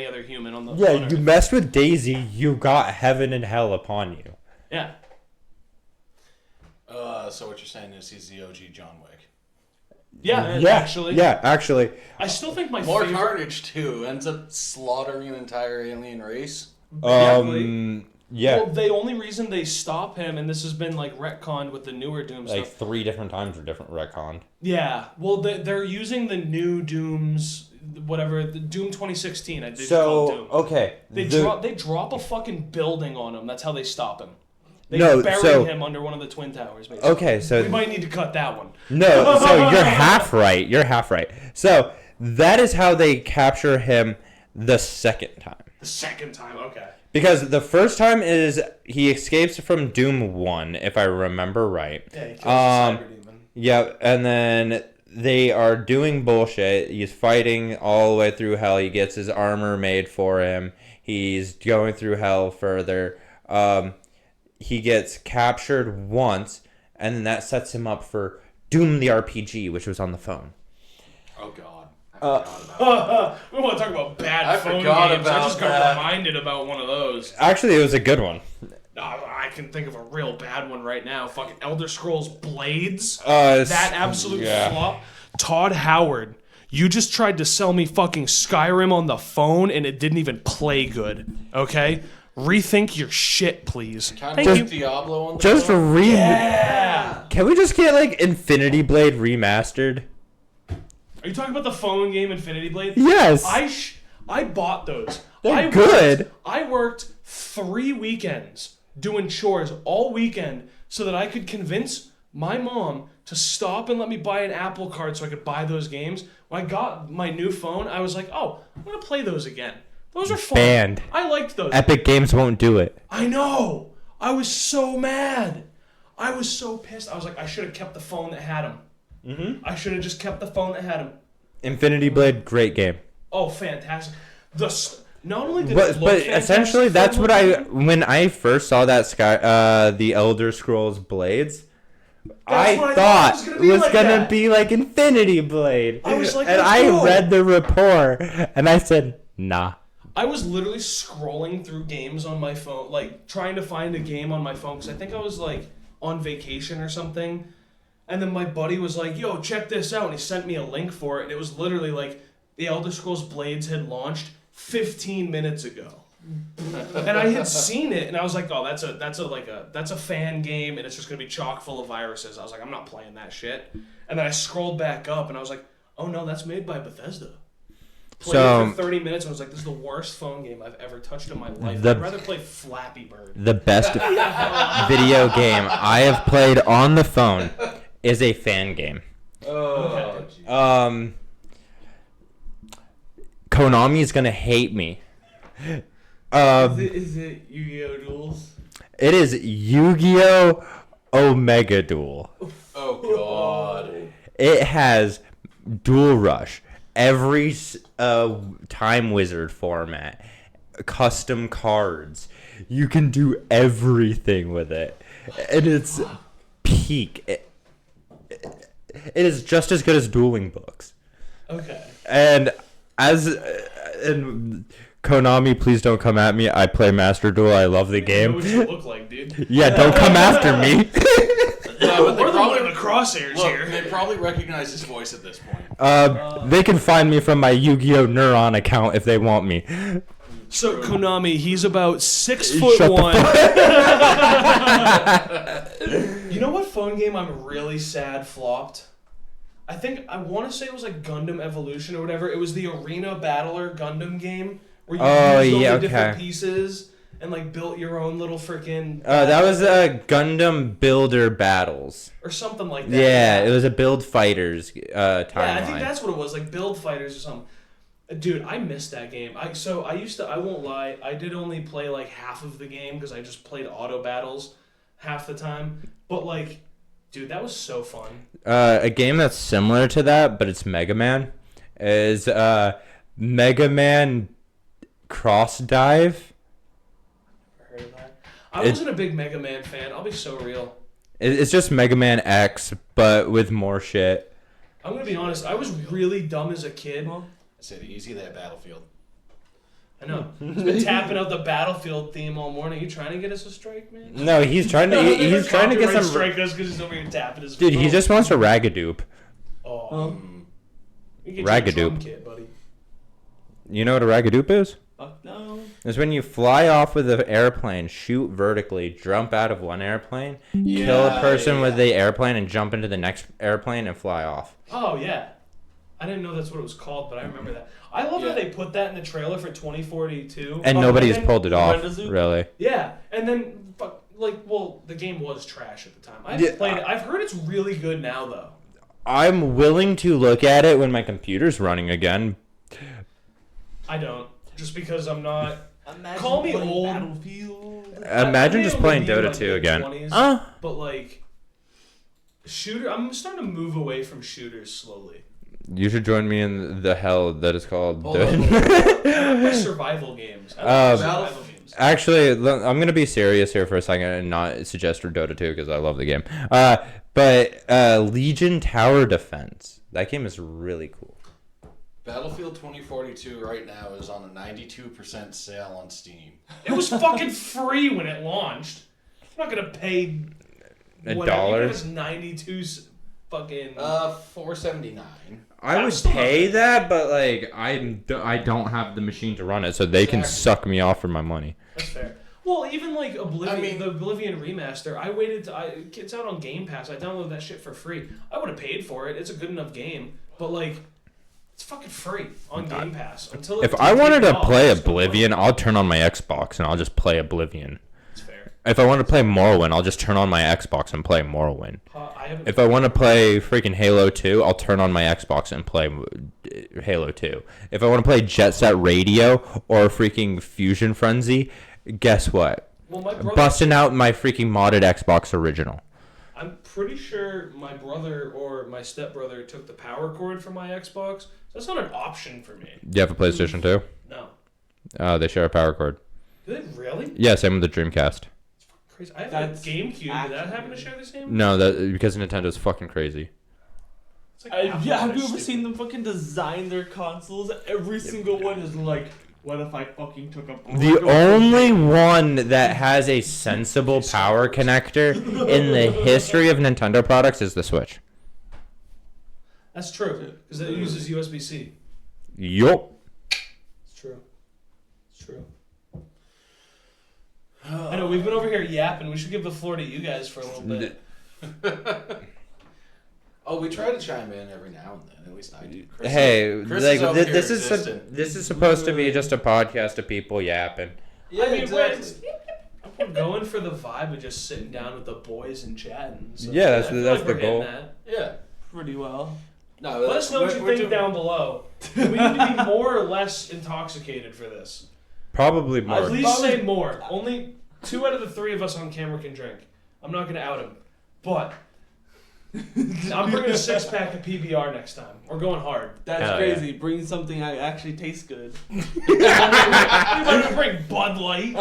[SPEAKER 3] other human on the
[SPEAKER 2] Yeah,
[SPEAKER 3] on
[SPEAKER 2] you
[SPEAKER 3] Earth.
[SPEAKER 2] messed with Daisy, you got heaven and hell upon you.
[SPEAKER 3] Yeah.
[SPEAKER 1] So what you're saying is he's the OG John Wick.
[SPEAKER 3] Actually.
[SPEAKER 2] Yeah, actually.
[SPEAKER 3] I still think my
[SPEAKER 1] More
[SPEAKER 3] favorite...
[SPEAKER 1] carnage too. Ends up slaughtering an entire alien race.
[SPEAKER 2] Yeah.
[SPEAKER 3] Well, the only reason they stop him, and this has been like retconned with the newer Doom
[SPEAKER 2] Like
[SPEAKER 3] stuff.
[SPEAKER 2] 3 different times or different retconned.
[SPEAKER 3] Yeah. Well, they're using the new Dooms, whatever, the Doom 2016. They
[SPEAKER 2] So,
[SPEAKER 3] call it Doom.
[SPEAKER 2] okay.
[SPEAKER 3] They drop a fucking building on him. That's how they stop him. They
[SPEAKER 2] No,
[SPEAKER 3] bury
[SPEAKER 2] so-
[SPEAKER 3] him under one of the Twin Towers, basically.
[SPEAKER 2] Okay, so
[SPEAKER 3] We might need to cut that one.
[SPEAKER 2] no, so you're half right. You're half right. So that is how they capture him the second time.
[SPEAKER 3] The second time, okay.
[SPEAKER 2] Because the first time is he escapes from Doom 1, if I remember right.
[SPEAKER 3] Yeah, he kills the Cyber Demon.
[SPEAKER 2] Yeah, and then they are doing bullshit. He's fighting all the way through hell. He gets his armor made for him. He's going through hell further. He gets captured once, and then that sets him up for Doom the RPG, which was on the phone.
[SPEAKER 1] Oh God. I forgot about
[SPEAKER 3] We want to talk about bad
[SPEAKER 1] I
[SPEAKER 3] phone
[SPEAKER 1] forgot
[SPEAKER 3] games. I
[SPEAKER 1] about
[SPEAKER 3] just got
[SPEAKER 1] that.
[SPEAKER 3] reminded about one of those.
[SPEAKER 2] Actually, it was a good one.
[SPEAKER 3] I can think of a real bad one right now. Fucking Elder Scrolls Blades.
[SPEAKER 2] That
[SPEAKER 3] That absolute flop. Todd Howard, you just tried to sell me fucking Skyrim on the phone and it didn't even play good. Okay? Rethink your shit, please.
[SPEAKER 1] Kind
[SPEAKER 3] Thank
[SPEAKER 1] of
[SPEAKER 3] you.
[SPEAKER 1] Diablo on the
[SPEAKER 2] Just
[SPEAKER 1] phone.
[SPEAKER 3] Yeah.
[SPEAKER 2] Can we just get like Infinity Blade remastered?
[SPEAKER 3] Are you talking about the phone game Infinity Blade?
[SPEAKER 2] Yes.
[SPEAKER 3] I bought those.
[SPEAKER 2] They're good.
[SPEAKER 3] I worked 3 weekends doing chores all weekend so that I could convince my mom to stop and let me buy an Apple Card so I could buy those games. When I got my new phone, I was like, oh, I'm going to play those again. Those are fun.
[SPEAKER 2] Banned.
[SPEAKER 3] I liked those.
[SPEAKER 2] Epic Games won't do it.
[SPEAKER 3] I know. I was so mad. I was so pissed. I was like, I should have kept the phone that had them. Mm-hmm. I should have just kept the phone that had them.
[SPEAKER 2] Infinity Blade, great game.
[SPEAKER 3] Oh, fantastic. Not only did it
[SPEAKER 2] But
[SPEAKER 3] look
[SPEAKER 2] essentially,
[SPEAKER 3] fantastic,
[SPEAKER 2] that's
[SPEAKER 3] it
[SPEAKER 2] what
[SPEAKER 3] looked
[SPEAKER 2] when I first saw that the Elder Scrolls Blades, I
[SPEAKER 3] what I
[SPEAKER 2] thought
[SPEAKER 3] thought
[SPEAKER 2] it was gonna
[SPEAKER 3] that.
[SPEAKER 2] be like Infinity Blade.
[SPEAKER 3] I was like,
[SPEAKER 2] and
[SPEAKER 3] let's
[SPEAKER 2] I
[SPEAKER 3] go.
[SPEAKER 2] read the report, and I said, nah.
[SPEAKER 3] I was literally scrolling through games on my phone, like trying to find a game on my phone because I think I was like on vacation or something. And then my buddy was like, yo, check this out. And he sent me a link for it. And it was literally like the Elder Scrolls Blades had launched 15 minutes ago. And I had seen it, and I was like, "Oh, that's a fan game, and it's just gonna be chock full of viruses." I was like, "I'm not playing that shit." And then I scrolled back up, and I was like, "Oh no, that's made by Bethesda." Played it for 30 minutes, and I was like, "This is the worst phone game I've ever touched in my life. I'd rather play Flappy Bird."
[SPEAKER 2] The best video game I have played on the phone is a fan game.
[SPEAKER 3] Okay.
[SPEAKER 2] Konami's gonna hate me.
[SPEAKER 4] Is it Yu-Gi-Oh! Duels?
[SPEAKER 2] It is Yu-Gi-Oh! Omega Duel.
[SPEAKER 1] Oh god.
[SPEAKER 2] It has Duel Rush, every Time Wizard format, custom cards. You can do everything with it, and it's peak. It is just as good as dueling books.
[SPEAKER 3] Okay.
[SPEAKER 2] And and Konami, please don't come at me. I play Master Duel. I love the
[SPEAKER 3] I know
[SPEAKER 2] game.
[SPEAKER 3] what you look like, dude.
[SPEAKER 2] Yeah, don't come after me.
[SPEAKER 1] Yeah, but they
[SPEAKER 3] We're the one in
[SPEAKER 1] probably,
[SPEAKER 3] the crosshairs
[SPEAKER 1] look,
[SPEAKER 3] here.
[SPEAKER 1] they probably recognize his voice at this point.
[SPEAKER 2] They can find me from my Yu-Gi-Oh! Neuron account if they want me.
[SPEAKER 3] So Konami, he's about 6'1".
[SPEAKER 2] Shut
[SPEAKER 3] You know what phone game I'm really sad flopped? I want to say it was like Gundam Evolution or whatever. It was the Arena Battler Gundam game where you used all the different pieces and like built your own little freaking.
[SPEAKER 2] That was Gundam Builder Battles.
[SPEAKER 3] Or something like that.
[SPEAKER 2] Yeah, it was a Build Fighters timeline.
[SPEAKER 3] Yeah, I think that's what it was, like Build Fighters or something. Dude, I missed that game. I won't lie, I did only play like half of the game because I just played auto battles half the time. But like, dude, that was so fun.
[SPEAKER 2] A game that's similar to that, but it's Mega Man, is Mega Man Cross Dive.
[SPEAKER 3] Heard of that? I wasn't a big Mega Man fan. I'll be so real.
[SPEAKER 2] It's just Mega Man X, but with more shit.
[SPEAKER 3] I'm gonna be honest. I was really dumb as a kid.
[SPEAKER 1] I said easy there, Battlefield.
[SPEAKER 3] I know. He's been tapping out the Battlefield theme all morning. You trying to get us a strike, man?
[SPEAKER 2] No, he's trying to. He's trying to get some.
[SPEAKER 3] Strike us because he's over here tapping his.
[SPEAKER 2] Dude, he just wants a ragadoop.
[SPEAKER 3] Oh. You get
[SPEAKER 2] Ragadoop.
[SPEAKER 3] your drum kit, buddy.
[SPEAKER 2] You know what a ragadoop is?
[SPEAKER 4] Fuck no.
[SPEAKER 2] It's when you fly off with an airplane, shoot vertically, jump out of one airplane, kill a person with the airplane, and jump into the next airplane and fly off.
[SPEAKER 3] Oh yeah. I didn't know that's what it was called, but I remember that. I love how they put that in the trailer for 2042.
[SPEAKER 2] And nobody's pulled it off, really.
[SPEAKER 3] Yeah, and then, but the game was trash at the time. I haven't played it. I've heard it's really good now, though.
[SPEAKER 2] I'm willing to look at it when my computer's running again.
[SPEAKER 3] I don't, just because I'm not.
[SPEAKER 4] Imagine
[SPEAKER 3] Call me old.
[SPEAKER 4] Battlefield.
[SPEAKER 2] Imagine just playing
[SPEAKER 3] Maybe
[SPEAKER 2] Dota 2 again.
[SPEAKER 3] 20s, but like, I'm starting to move away from shooters slowly.
[SPEAKER 2] You should join me in the hell that is called
[SPEAKER 3] Survival games. Survival games.
[SPEAKER 2] Actually, I'm going to be serious here for a second and not suggest for Dota 2 because I love the game. But Legion Tower Defense. That game is really cool.
[SPEAKER 1] Battlefield 2042 right now is on a 92% sale on Steam.
[SPEAKER 3] It was fucking free when it launched. I'm not going to pay
[SPEAKER 2] $1.
[SPEAKER 3] It was 92 fucking...
[SPEAKER 1] $4.79.
[SPEAKER 2] I would pay that, but like I don't have the machine to run it, so they can suck me off for my money.
[SPEAKER 3] That's fair. Well, even like Oblivion, the Oblivion remaster, I waited. It's out on Game Pass. I downloaded that shit for free. I would have paid for it. It's a good enough game, but like, it's fucking free on Game Pass until.
[SPEAKER 2] If I wanted to play Oblivion, I'll turn on my Xbox and I'll just play Oblivion.
[SPEAKER 3] That's fair.
[SPEAKER 2] If I want to play Morrowind, I'll just turn on my Xbox and play Morrowind. If I want to play freaking Halo 2, I'll turn on my Xbox and play Halo 2. If I want to play Jet Set Radio or freaking Fusion Frenzy, guess what?
[SPEAKER 3] Well, my brother,
[SPEAKER 2] busting out my freaking modded Xbox original.
[SPEAKER 3] I'm pretty sure my brother or my stepbrother took the power cord from my Xbox. So that's not an option for me.
[SPEAKER 2] Do you have a PlayStation 2?
[SPEAKER 3] No.
[SPEAKER 2] They share a power cord.
[SPEAKER 3] Do they really?
[SPEAKER 2] Yeah, same with the Dreamcast.
[SPEAKER 3] Crazy. I have a GameCube. Did that happen to share the same?
[SPEAKER 2] No, that because Nintendo's fucking crazy.
[SPEAKER 3] It's like
[SPEAKER 4] Have you ever seen them fucking design their consoles? Every single one is like, what if I fucking took a...
[SPEAKER 2] The only one that has a sensible power connector in the history of Nintendo products is the Switch.
[SPEAKER 3] That's true, because it uses USB-C.
[SPEAKER 2] Yup.
[SPEAKER 3] It's true. It's true. we've been over here yapping. We should give the floor to you guys for a little bit.
[SPEAKER 1] Oh, we try to chime in every now and then. At least I do. Chris
[SPEAKER 2] This is supposed to be just a podcast of people yapping.
[SPEAKER 1] Yeah,
[SPEAKER 3] I mean,
[SPEAKER 1] exactly.
[SPEAKER 3] we're going for the vibe of just sitting down with the boys and chatting. So
[SPEAKER 2] Yeah,
[SPEAKER 3] I feel
[SPEAKER 2] that's
[SPEAKER 3] like
[SPEAKER 2] the
[SPEAKER 3] we're hitting
[SPEAKER 2] goal.
[SPEAKER 3] that.
[SPEAKER 1] Yeah.
[SPEAKER 4] Pretty well.
[SPEAKER 1] No,
[SPEAKER 3] Let us know what you think down below. Do we need to be more or less intoxicated for this?
[SPEAKER 2] Probably more.
[SPEAKER 3] At least say more. Only 2 out of the 3 of us on camera can drink. I'm not going to out him. But I'm bringing a 6-pack of PBR next time. We're going hard.
[SPEAKER 4] That's
[SPEAKER 2] Hell
[SPEAKER 4] crazy. Bring something that actually tastes good.
[SPEAKER 3] You might bring Bud Light.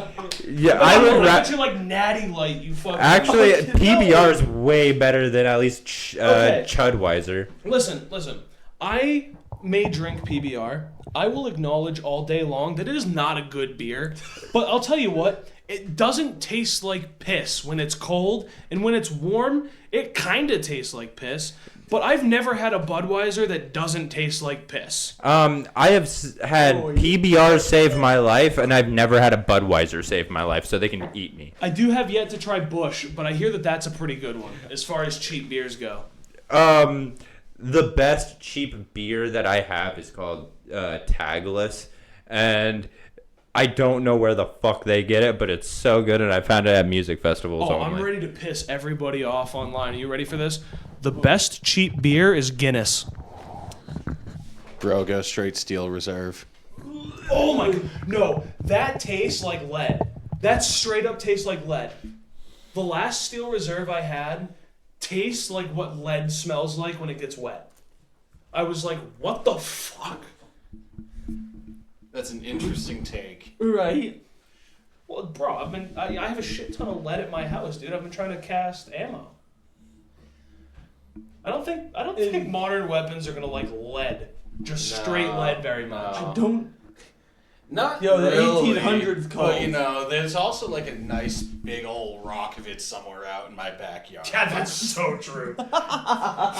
[SPEAKER 2] Yeah, I would
[SPEAKER 3] get you like Natty Light, you fucking...
[SPEAKER 2] actually
[SPEAKER 3] fucking
[SPEAKER 2] PBR is way better than at least
[SPEAKER 3] Okay.
[SPEAKER 2] Chudweiser.
[SPEAKER 3] Listen. I may drink PBR. I will acknowledge all day long that it is not a good beer. But I'll tell you what, it doesn't taste like piss when it's cold, and when it's warm, it kind of tastes like piss. But I've never had a Budweiser that doesn't taste like piss.
[SPEAKER 2] I have had PBR save my life, and I've never had a Budweiser save my life, so they can eat me.
[SPEAKER 3] I do have yet to try Busch, but I hear that that's a pretty good one as far as cheap beers go.
[SPEAKER 2] The best cheap beer that I have is called Tagless, and I don't know where the fuck they get it, but it's so good, and I found it at music festivals
[SPEAKER 3] Oh,
[SPEAKER 2] only.
[SPEAKER 3] I'm ready to piss everybody off online. Are you ready for this? The best cheap beer is Guinness.
[SPEAKER 1] Bro, go straight Steel Reserve.
[SPEAKER 3] Oh my god. No, that tastes like lead. That straight up tastes like lead. The last Steel Reserve I had tastes like what lead smells like when it gets wet. I was like, what the fuck?
[SPEAKER 1] That's an interesting take.
[SPEAKER 4] Right.
[SPEAKER 3] Well, bro, I have a shit ton of lead at my house, dude. I've been trying to cast ammo. I don't think modern weapons are gonna like lead. Just straight lead very much.
[SPEAKER 1] No.
[SPEAKER 4] Don't.
[SPEAKER 1] Not
[SPEAKER 4] Yo, the
[SPEAKER 1] really,
[SPEAKER 4] 1800s cold.
[SPEAKER 1] But, you know, there's also like a nice big old rock of it somewhere out in my backyard.
[SPEAKER 3] Yeah, that's so true.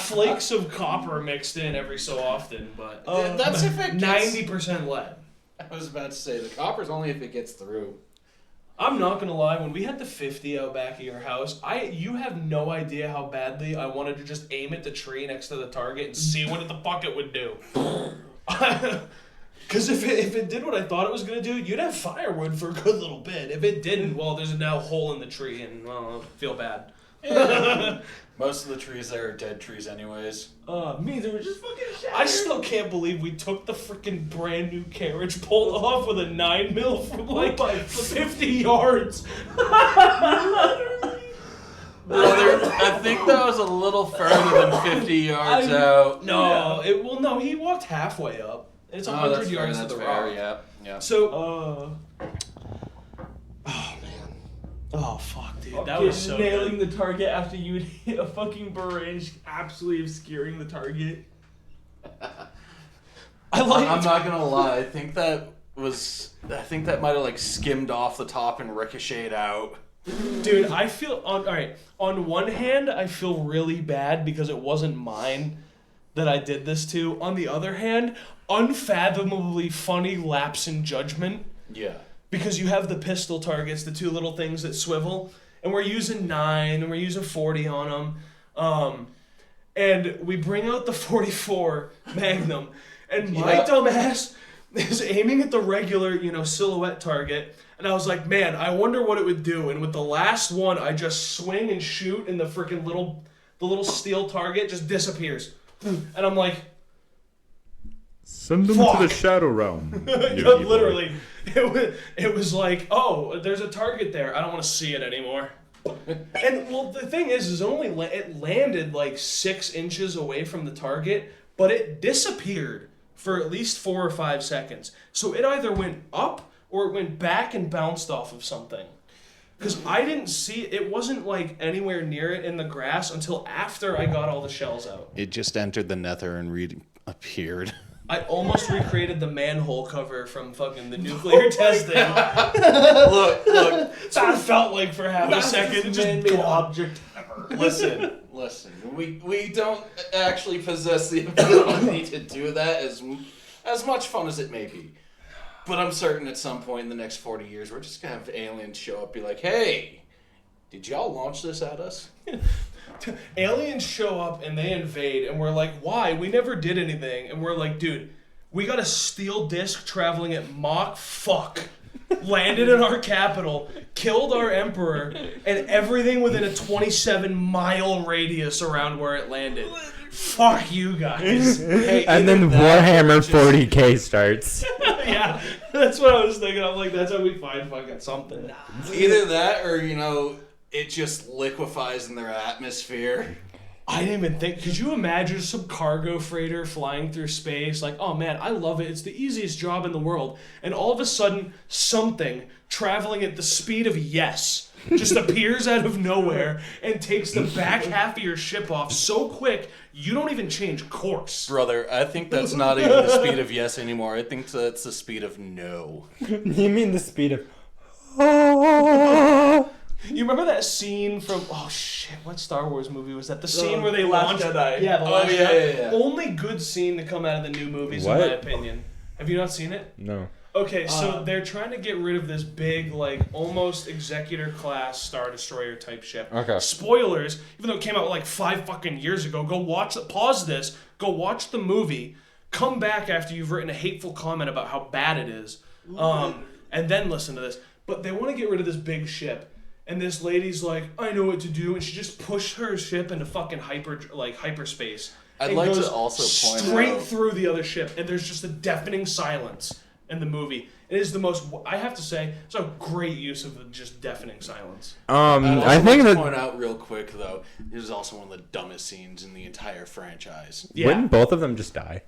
[SPEAKER 3] Flakes of copper mixed in every so often, but
[SPEAKER 1] That's if it gets...
[SPEAKER 3] 90% lead.
[SPEAKER 1] I was about to say, the copper's only if it gets through.
[SPEAKER 3] I'm not gonna lie, when we had the 50 out back of your house, you have no idea how badly I wanted to just aim at the tree next to the target and see what the fuck it would do. Because if it did what I thought it was gonna do, you'd have firewood for a good little bit. If it didn't, well, there's now a hole in the tree, and well, I feel bad.
[SPEAKER 1] Yeah. Most of the trees there are dead trees anyways.
[SPEAKER 4] Means it was just fucking shattered.
[SPEAKER 3] I still can't believe we took the freaking brand new carriage bolt off with a 9mm from like 50 yards.
[SPEAKER 1] I think that was a little further than 50 yards out.
[SPEAKER 3] No, he walked halfway up. It's 100 yards to the rock.
[SPEAKER 1] Yeah.
[SPEAKER 3] So, oh man, oh fuck, dude, that was so
[SPEAKER 4] nailing
[SPEAKER 3] good.
[SPEAKER 4] the target after you would hit a fucking barrage, absolutely obscuring the target.
[SPEAKER 1] I'm not gonna lie. I think that might have like skimmed off the top and ricocheted out.
[SPEAKER 3] Dude, I feel on one hand, I feel really bad because it wasn't mine that I did this to. On the other hand, unfathomably funny lapse in judgment.
[SPEAKER 1] Yeah.
[SPEAKER 3] Because you have the pistol targets, the 2 little things that swivel, and we're using 9 and we're using 40 on them. And we bring out the 44 Magnum, and my dumbass is aiming at the regular, silhouette target. And I was like, man, I wonder what it would do. And with the last one, I just swing and shoot, and the freaking little steel target just disappears. And I'm like,
[SPEAKER 5] send them
[SPEAKER 3] fuck.
[SPEAKER 5] to the Shadow Realm.
[SPEAKER 3] literally, it was like, oh, there's a target there. I don't want to see it anymore. And well, the thing is it landed like 6 inches away from the target, but it disappeared for at least 4 or 5 seconds. So it either went up or it went back and bounced off of something. Because I didn't see it. It wasn't like anywhere near it in the grass until after I got all the shells out.
[SPEAKER 1] It just entered the nether and reappeared.
[SPEAKER 3] I almost recreated the manhole cover from fucking the nuclear testing.
[SPEAKER 1] Look.
[SPEAKER 3] That's what it felt like for half a second. It just
[SPEAKER 4] man-made
[SPEAKER 3] gone.
[SPEAKER 4] object ever.
[SPEAKER 1] Listen. We don't actually possess the ability to do that as much fun as it may be. But I'm certain at some point in the next 40 years, we're just going to have aliens show up, be like, hey, did y'all launch this at us?
[SPEAKER 3] Aliens show up and they invade, and we're like, why? We never did anything. And we're like, dude, we got a steel disc traveling at Mach fuck. Landed in our capital, killed our emperor, and everything within a 27-mile radius around where it landed. Fuck you guys.
[SPEAKER 1] Hey,
[SPEAKER 2] And
[SPEAKER 1] either
[SPEAKER 2] then
[SPEAKER 1] that or
[SPEAKER 2] Warhammer
[SPEAKER 1] just-
[SPEAKER 2] 40K starts.
[SPEAKER 3] Yeah, that's what I was thinking. I'm like, that's how we find fucking something.
[SPEAKER 1] Either that or, it just liquefies in their atmosphere.
[SPEAKER 3] I didn't even think. Could you imagine some cargo freighter flying through space? Like, oh man, I love it. It's the easiest job in the world. And all of a sudden, something traveling at the speed of yes just appears out of nowhere and takes the back half of your ship off so quick you don't even change course.
[SPEAKER 1] Brother, I think that's not even the speed of yes anymore. I think that's the speed of no.
[SPEAKER 2] You mean the speed of... Oh.
[SPEAKER 3] You remember that scene from what Star Wars movie was that? The scene where they
[SPEAKER 4] Last
[SPEAKER 3] launched
[SPEAKER 4] Jedi.
[SPEAKER 3] Yeah, the Last
[SPEAKER 1] yeah,
[SPEAKER 3] Jedi.
[SPEAKER 1] yeah.
[SPEAKER 3] Only good scene to come out of the new movies,
[SPEAKER 2] What?
[SPEAKER 3] in my opinion. Have you not seen it?
[SPEAKER 2] No.
[SPEAKER 3] Okay, so they're trying to get rid of this big, like, almost executor class Star Destroyer type ship.
[SPEAKER 2] Okay.
[SPEAKER 3] Spoilers, even though it came out like 5 fucking years ago, go watch it. Pause this, go watch the movie, come back after you've written a hateful comment about how bad it is, and then listen to this. But they want to get rid of this big ship. And this lady's like, I know what to do, and she just pushed her ship into fucking hyperspace.
[SPEAKER 1] I'd
[SPEAKER 3] and
[SPEAKER 1] like
[SPEAKER 3] goes
[SPEAKER 1] to also point
[SPEAKER 3] straight
[SPEAKER 1] out-
[SPEAKER 3] through the other ship, and there's just a deafening silence in the movie. It is the most. I have to say, it's a great use of the just deafening silence.
[SPEAKER 2] I think
[SPEAKER 1] to
[SPEAKER 2] that...
[SPEAKER 1] point out real quick though, this is also one of the dumbest scenes in the entire franchise.
[SPEAKER 3] Yeah.
[SPEAKER 2] Wouldn't both of them just die?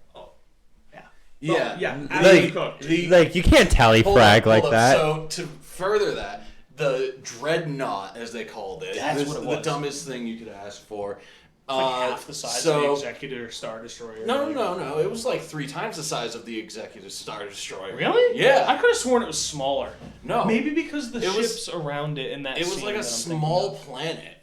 [SPEAKER 1] Yeah,
[SPEAKER 2] Like,
[SPEAKER 3] cooked.
[SPEAKER 2] like you can't tally
[SPEAKER 1] Hold
[SPEAKER 2] frag
[SPEAKER 1] up,
[SPEAKER 2] like
[SPEAKER 1] hold up.
[SPEAKER 2] that.
[SPEAKER 1] So to further that, the dreadnought, as they called it,
[SPEAKER 3] That's
[SPEAKER 1] was
[SPEAKER 3] what it
[SPEAKER 1] the
[SPEAKER 3] was.
[SPEAKER 1] dumbest thing you could ask for.
[SPEAKER 3] Like half the size of the Executor Star Destroyer.
[SPEAKER 1] No. It was like 3 times the size of the Executive Star Destroyer.
[SPEAKER 3] Really?
[SPEAKER 1] Yeah.
[SPEAKER 3] I could have sworn it was smaller.
[SPEAKER 1] No.
[SPEAKER 3] Maybe because the
[SPEAKER 1] It was-
[SPEAKER 3] ships around it in that
[SPEAKER 1] It was
[SPEAKER 3] scene
[SPEAKER 1] like a
[SPEAKER 3] that I'm thinking
[SPEAKER 1] small
[SPEAKER 3] of.
[SPEAKER 1] planet.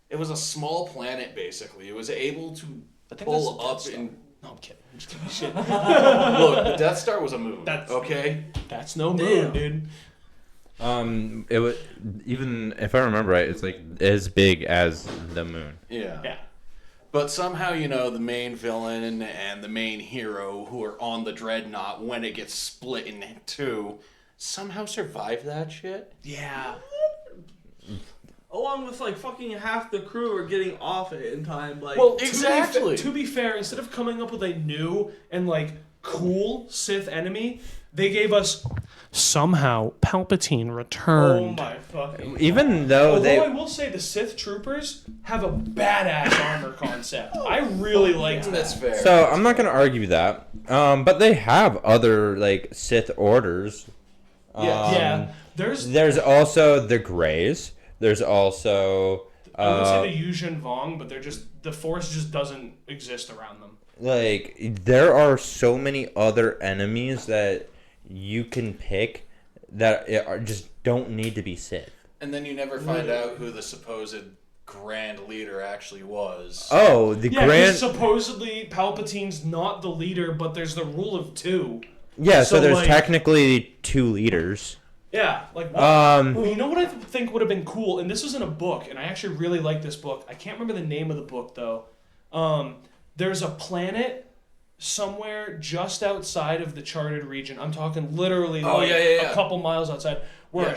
[SPEAKER 1] It was a small planet, basically. It was able to
[SPEAKER 3] I think
[SPEAKER 1] pull
[SPEAKER 3] that's
[SPEAKER 1] up
[SPEAKER 3] the Death
[SPEAKER 1] and...
[SPEAKER 3] No, I'm kidding. I'm just kidding. Shit.
[SPEAKER 1] Look, the Death Star was a moon. Okay?
[SPEAKER 3] That's no moon, dude.
[SPEAKER 2] It was, even if I remember right, it's like as big as the moon.
[SPEAKER 1] Yeah.
[SPEAKER 3] Yeah.
[SPEAKER 1] But somehow, the main villain and the main hero who are on the dreadnought when it gets split in 2 somehow survive that shit.
[SPEAKER 3] Yeah.
[SPEAKER 4] Along with like fucking half the crew are getting off it in time. Like,
[SPEAKER 3] Well,
[SPEAKER 1] Exactly.
[SPEAKER 3] To be fair, instead of coming up with a new and like cool Sith enemy, they gave us somehow Palpatine
[SPEAKER 4] oh
[SPEAKER 3] returned.
[SPEAKER 4] my fucking.
[SPEAKER 2] Even though
[SPEAKER 3] Although I will say the Sith troopers have a badass armor concept. I really liked
[SPEAKER 1] That's
[SPEAKER 3] that.
[SPEAKER 1] fair.
[SPEAKER 2] So I'm not gonna argue that. But they have other like Sith orders.
[SPEAKER 1] Yes.
[SPEAKER 3] Yeah.
[SPEAKER 2] There's also the Greys. There's also
[SPEAKER 3] I would say the Yuzhen Vong, but the Force just doesn't exist around them.
[SPEAKER 2] like there are so many other enemies that you can pick that just don't need to be Sith.
[SPEAKER 1] And then you never find out who the supposed Grand Leader actually was.
[SPEAKER 2] Oh, the
[SPEAKER 3] Yeah, 'cause
[SPEAKER 2] Grand.
[SPEAKER 3] supposedly Palpatine's not the leader, but there's the rule of 2.
[SPEAKER 2] Yeah, so
[SPEAKER 3] so,
[SPEAKER 2] there's
[SPEAKER 3] like-
[SPEAKER 2] technically 2 leaders.
[SPEAKER 3] Yeah, like what? Well, you know what I think would have been cool, and this was in a book, and I actually really like this book. I can't remember the name of the book though. There's a planet somewhere just outside of the charted region. I'm talking literally a couple miles outside, where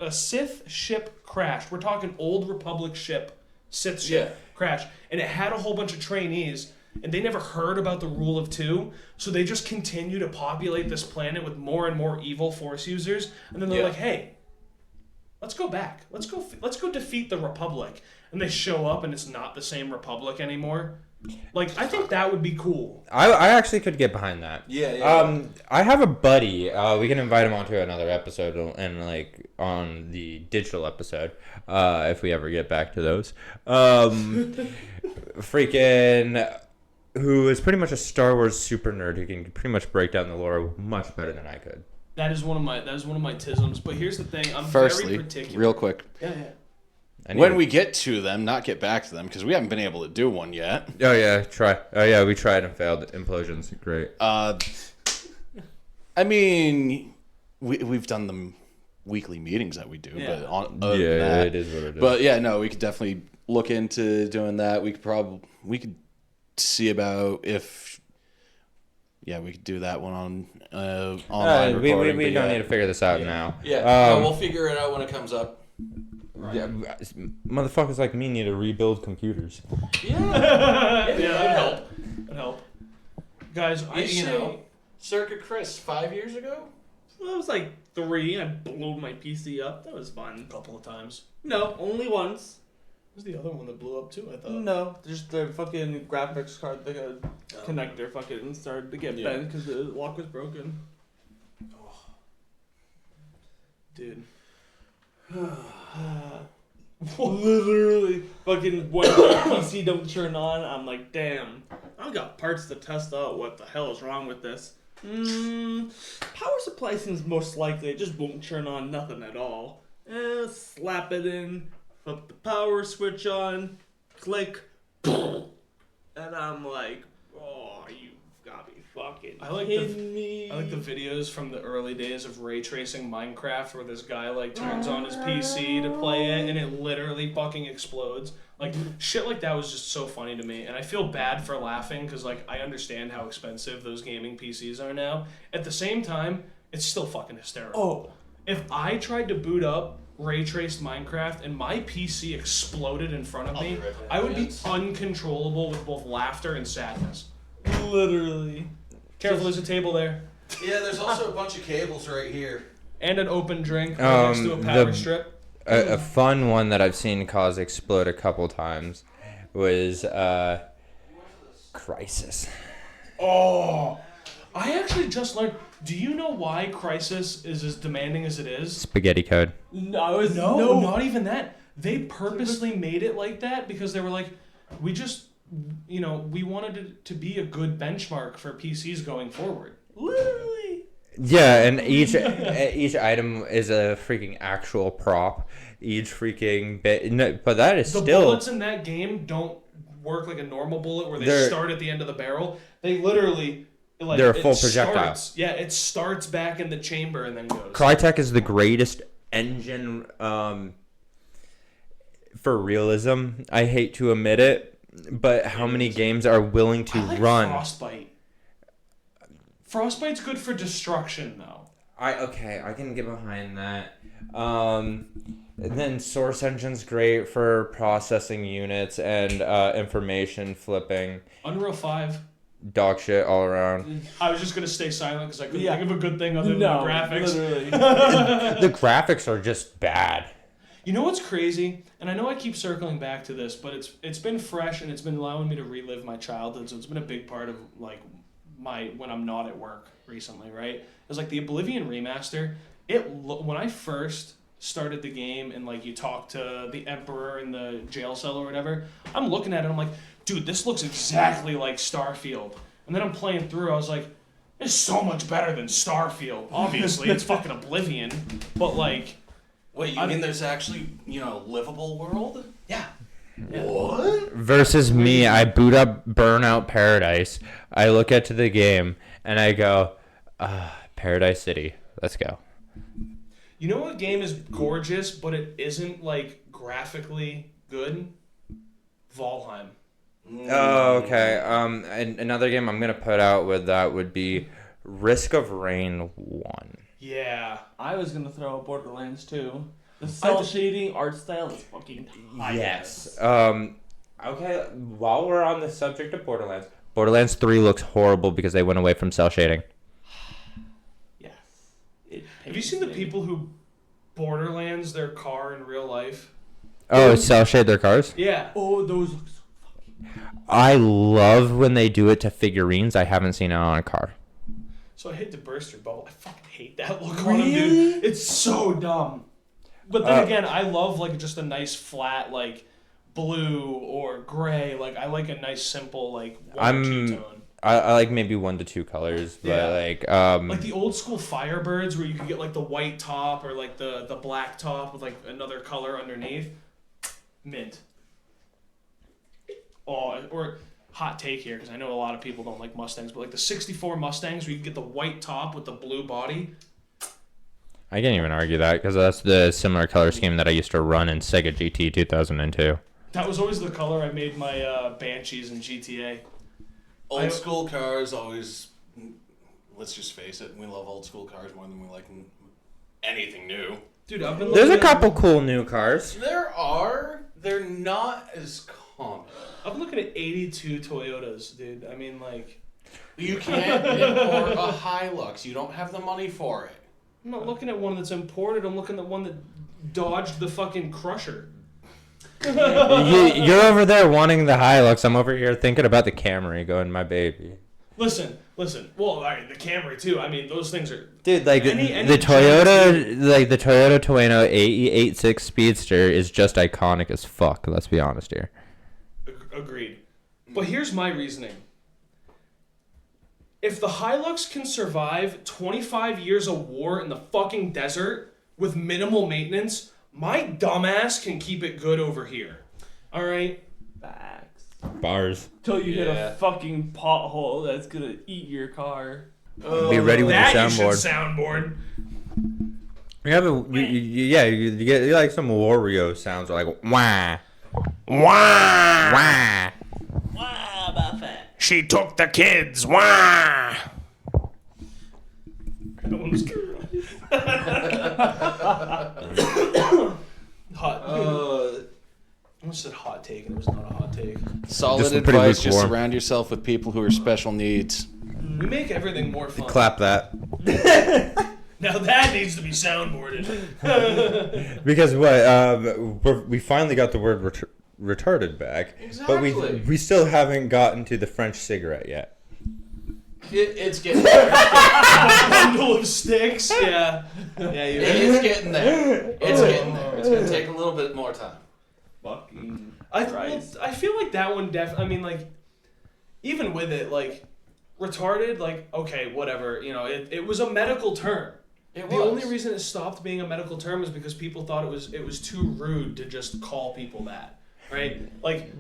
[SPEAKER 3] a Sith ship crashed. We're talking old Republic ship, Sith ship crashed, and it had a whole bunch of trainees. And they never heard about the rule of 2, so they just continue to populate this planet with more and more evil Force users. And then they're like, "Hey, let's go back. Let's go defeat the Republic." And they show up, and it's not the same Republic anymore. Like, I think that would be cool.
[SPEAKER 2] I actually could get behind that.
[SPEAKER 1] Yeah.
[SPEAKER 2] I have a buddy. We can invite him onto another episode and like on the digital episode, if we ever get back to those. Freaking. Who is pretty much a Star Wars super nerd who can pretty much break down the lore much better than I could.
[SPEAKER 3] That is one of my tisms. But here's the thing: I'm
[SPEAKER 1] Firstly,
[SPEAKER 3] very particular.
[SPEAKER 1] real quick,
[SPEAKER 3] Yeah.
[SPEAKER 1] when we get to them, not get back to them, because we haven't been able to do one yet.
[SPEAKER 2] Oh yeah, try. Oh yeah, we tried and failed. Implosions, great.
[SPEAKER 1] I mean, we've done the weekly meetings that we do,
[SPEAKER 4] Yeah.
[SPEAKER 1] but other than that,
[SPEAKER 2] it is what it is.
[SPEAKER 1] But yeah, no, we could definitely look into doing that. We could see about if we could do that one on online
[SPEAKER 2] we
[SPEAKER 1] recording.
[SPEAKER 2] we
[SPEAKER 1] but
[SPEAKER 2] don't
[SPEAKER 1] yeah.
[SPEAKER 2] need to figure this out now.
[SPEAKER 1] Yeah, no, we'll figure it out when it comes up.
[SPEAKER 2] Yeah, motherfuckers like me need to rebuild computers.
[SPEAKER 3] Yeah, that'd help. That'd help. Guys,
[SPEAKER 1] You know, Circuit Chris 5 years ago.
[SPEAKER 4] Well, it was like 3. I blew my PC up. That was fun.
[SPEAKER 3] a couple of times.
[SPEAKER 4] No, only once.
[SPEAKER 3] What was the other one that blew up too? I thought.
[SPEAKER 4] No, just the fucking graphics card, the connector fucking started to get
[SPEAKER 1] Yeah.
[SPEAKER 4] bent because the lock was broken.
[SPEAKER 3] Dude.
[SPEAKER 4] Literally, fucking when the PC don't turn on, I'm like, damn, I've got parts to test out what the hell is wrong with this. Power supply seems most likely. It just won't turn on nothing at all. Slap it in, flip the power switch on, click, and I'm like, oh, you gotta be fucking kidding me.
[SPEAKER 3] I like the videos from the early days of ray tracing Minecraft where this guy like turns on his PC to play it and it literally fucking explodes. Like shit like that was just so funny to me, and I feel bad for laughing because like I understand how expensive those gaming PCs are now. At the same time, it's still fucking hysterical.
[SPEAKER 4] Oh,
[SPEAKER 3] If I tried to boot up ray traced Minecraft and my PC exploded in front of me, I would be uncontrollable with both laughter and sadness.
[SPEAKER 4] literally.
[SPEAKER 3] Careful, there's a table there.
[SPEAKER 1] Yeah, there's also a bunch of cables right here.
[SPEAKER 3] And an open drink right next to a power strip.
[SPEAKER 2] A fun one that I've seen cause explode a couple times was Crisis.
[SPEAKER 3] Oh, I actually just learned. Do you know why Crisis is as demanding as it is?
[SPEAKER 2] Spaghetti code.
[SPEAKER 4] No,
[SPEAKER 3] No, not even that. They purposely made it like that because they were like, we just, we wanted it to be a good benchmark for PCs going forward.
[SPEAKER 4] literally.
[SPEAKER 2] Yeah, and each item is a freaking actual prop. Each freaking bit, no, but that is
[SPEAKER 3] The
[SPEAKER 2] still.
[SPEAKER 3] bullets in that game don't work like a normal bullet where they
[SPEAKER 2] They're-
[SPEAKER 3] start at the end of the barrel. They literally, like,
[SPEAKER 2] They're a full
[SPEAKER 3] it
[SPEAKER 2] projectile.
[SPEAKER 3] starts- Yeah, it starts back in the chamber and then goes.
[SPEAKER 2] Crytek is the greatest engine for realism. I hate to admit it, but how many games are willing to
[SPEAKER 3] I like
[SPEAKER 2] run?
[SPEAKER 3] Frostbite. Frostbite's good for destruction, though.
[SPEAKER 2] I can get behind that. And then Source Engine's great for processing units and information flipping.
[SPEAKER 3] Unreal 5.
[SPEAKER 2] Dog shit all around.
[SPEAKER 3] I was just going to stay silent because I couldn't
[SPEAKER 4] Yeah.
[SPEAKER 3] think of a good thing other than
[SPEAKER 4] No,
[SPEAKER 3] the graphics.
[SPEAKER 4] literally.
[SPEAKER 2] The graphics are just bad.
[SPEAKER 3] You know what's crazy? And I know I keep circling back to this, but it's been fresh and it's been allowing me to relive my childhood, so it's been a big part of like my when I'm not at work recently, right? It's like the Oblivion remaster. When I first started the game and like you talk to the Emperor in the jail cell or whatever, I'm looking at it, I'm like, dude, this looks exactly like Starfield. And then I'm playing through, I was like, it's so much better than Starfield. Obviously, it's fucking Oblivion, but like,
[SPEAKER 1] Wait, you mean there's actually, livable world?
[SPEAKER 3] yeah.
[SPEAKER 1] What?
[SPEAKER 2] Versus me, I boot up Burnout Paradise. I look at the game and I go, Paradise City. Let's go.
[SPEAKER 3] You know what game is gorgeous, but it isn't like graphically good? Valheim.
[SPEAKER 2] Oh, okay. And another game I'm gonna put out with that would be Risk of Rain 1.
[SPEAKER 3] Yeah.
[SPEAKER 4] I was gonna throw out Borderlands 2. The cell shading art style is fucking tight.
[SPEAKER 2] Yes. Okay. While we're on the subject of Borderlands, Borderlands 3 looks horrible because they went away from cell shading.
[SPEAKER 4] Yes.
[SPEAKER 3] Have you seen the people who Borderlands their car in real life?
[SPEAKER 2] Oh, cell shade their cars?
[SPEAKER 3] Yeah.
[SPEAKER 4] Oh, those look so
[SPEAKER 2] I love when they do it to figurines. I haven't seen it on a car.
[SPEAKER 3] So I hate to burst your bubble. I fucking hate that look on them, dude. It's so dumb. But then again, I love like just a nice flat like blue or gray. Like I like a nice simple like one or two tone.
[SPEAKER 2] I like maybe 1 to 2 colors, but
[SPEAKER 3] Yeah.
[SPEAKER 2] like
[SPEAKER 3] the old school Firebirds where you could get like the white top or like the black top with like another color underneath. Mint. Oh, or hot take here because I know a lot of people don't like Mustangs, but like the 64 Mustangs where you can get the white top with the blue body.
[SPEAKER 2] I can't even argue that because that's the similar color scheme that I used to run in Sega GT 2002.
[SPEAKER 3] That was always the color I made my Banshees in GTA.
[SPEAKER 1] Old school cars always. Let's just face it, we love old school cars more than we like anything new.
[SPEAKER 3] Dude, I've been.
[SPEAKER 2] There's a couple cool new cars.
[SPEAKER 1] There are. They're not as common.
[SPEAKER 3] I'm looking at 82 Toyotas, dude. I mean, like.
[SPEAKER 1] You can't import a Hilux. You don't have the money for it.
[SPEAKER 3] I'm not looking at one that's imported. I'm looking at one that dodged the fucking Crusher.
[SPEAKER 2] You're over there wanting the Hilux. I'm over here thinking about the Camry going, my baby.
[SPEAKER 3] Listen. Well, all right, the Camry too. I mean, those things are.
[SPEAKER 2] Dude, like
[SPEAKER 3] Any
[SPEAKER 2] the Toyota, like the Toyota Tueno 886 Speedster is just iconic as fuck. Let's be honest here.
[SPEAKER 3] Agreed. But here's my reasoning. If the Hilux can survive 25 years of war in the fucking desert with minimal maintenance, my dumbass can keep it good over here. All right?
[SPEAKER 4] Facts.
[SPEAKER 2] Bars.
[SPEAKER 4] Till you hit a fucking pothole that's gonna eat your car.
[SPEAKER 2] Be ready with
[SPEAKER 3] that
[SPEAKER 2] your
[SPEAKER 3] you should
[SPEAKER 2] soundboard.
[SPEAKER 3] soundboard.
[SPEAKER 2] You get like some Wario sounds like wah, wah, wah.
[SPEAKER 4] Wow, about that.
[SPEAKER 3] She took the kids. Wah! No one was hot. I almost said hot take, and it was not a hot take.
[SPEAKER 1] Solid
[SPEAKER 2] Just pretty
[SPEAKER 1] advice, just
[SPEAKER 2] lukewarm.
[SPEAKER 1] surround yourself with people who are special needs.
[SPEAKER 3] We make everything more fun.
[SPEAKER 2] Clap that.
[SPEAKER 3] Now that needs to be soundboarded.
[SPEAKER 2] Because we finally got the word retarded back, but
[SPEAKER 1] Exactly.
[SPEAKER 2] we still haven't gotten to the French cigarette yet.
[SPEAKER 1] It's getting there.
[SPEAKER 3] Bundle of sticks. Yeah. Yeah, you
[SPEAKER 1] It's getting there. It's getting there. It's gonna take a little bit more time.
[SPEAKER 4] Fucking
[SPEAKER 3] I
[SPEAKER 4] Christ.
[SPEAKER 3] feel like that one I mean, like, even with it, like, retarded, like, okay, whatever. You know, it was a medical term.
[SPEAKER 1] It
[SPEAKER 3] The
[SPEAKER 1] was.
[SPEAKER 3] only reason it stopped being a medical term is because people thought it was too rude to just call people that, right? Like,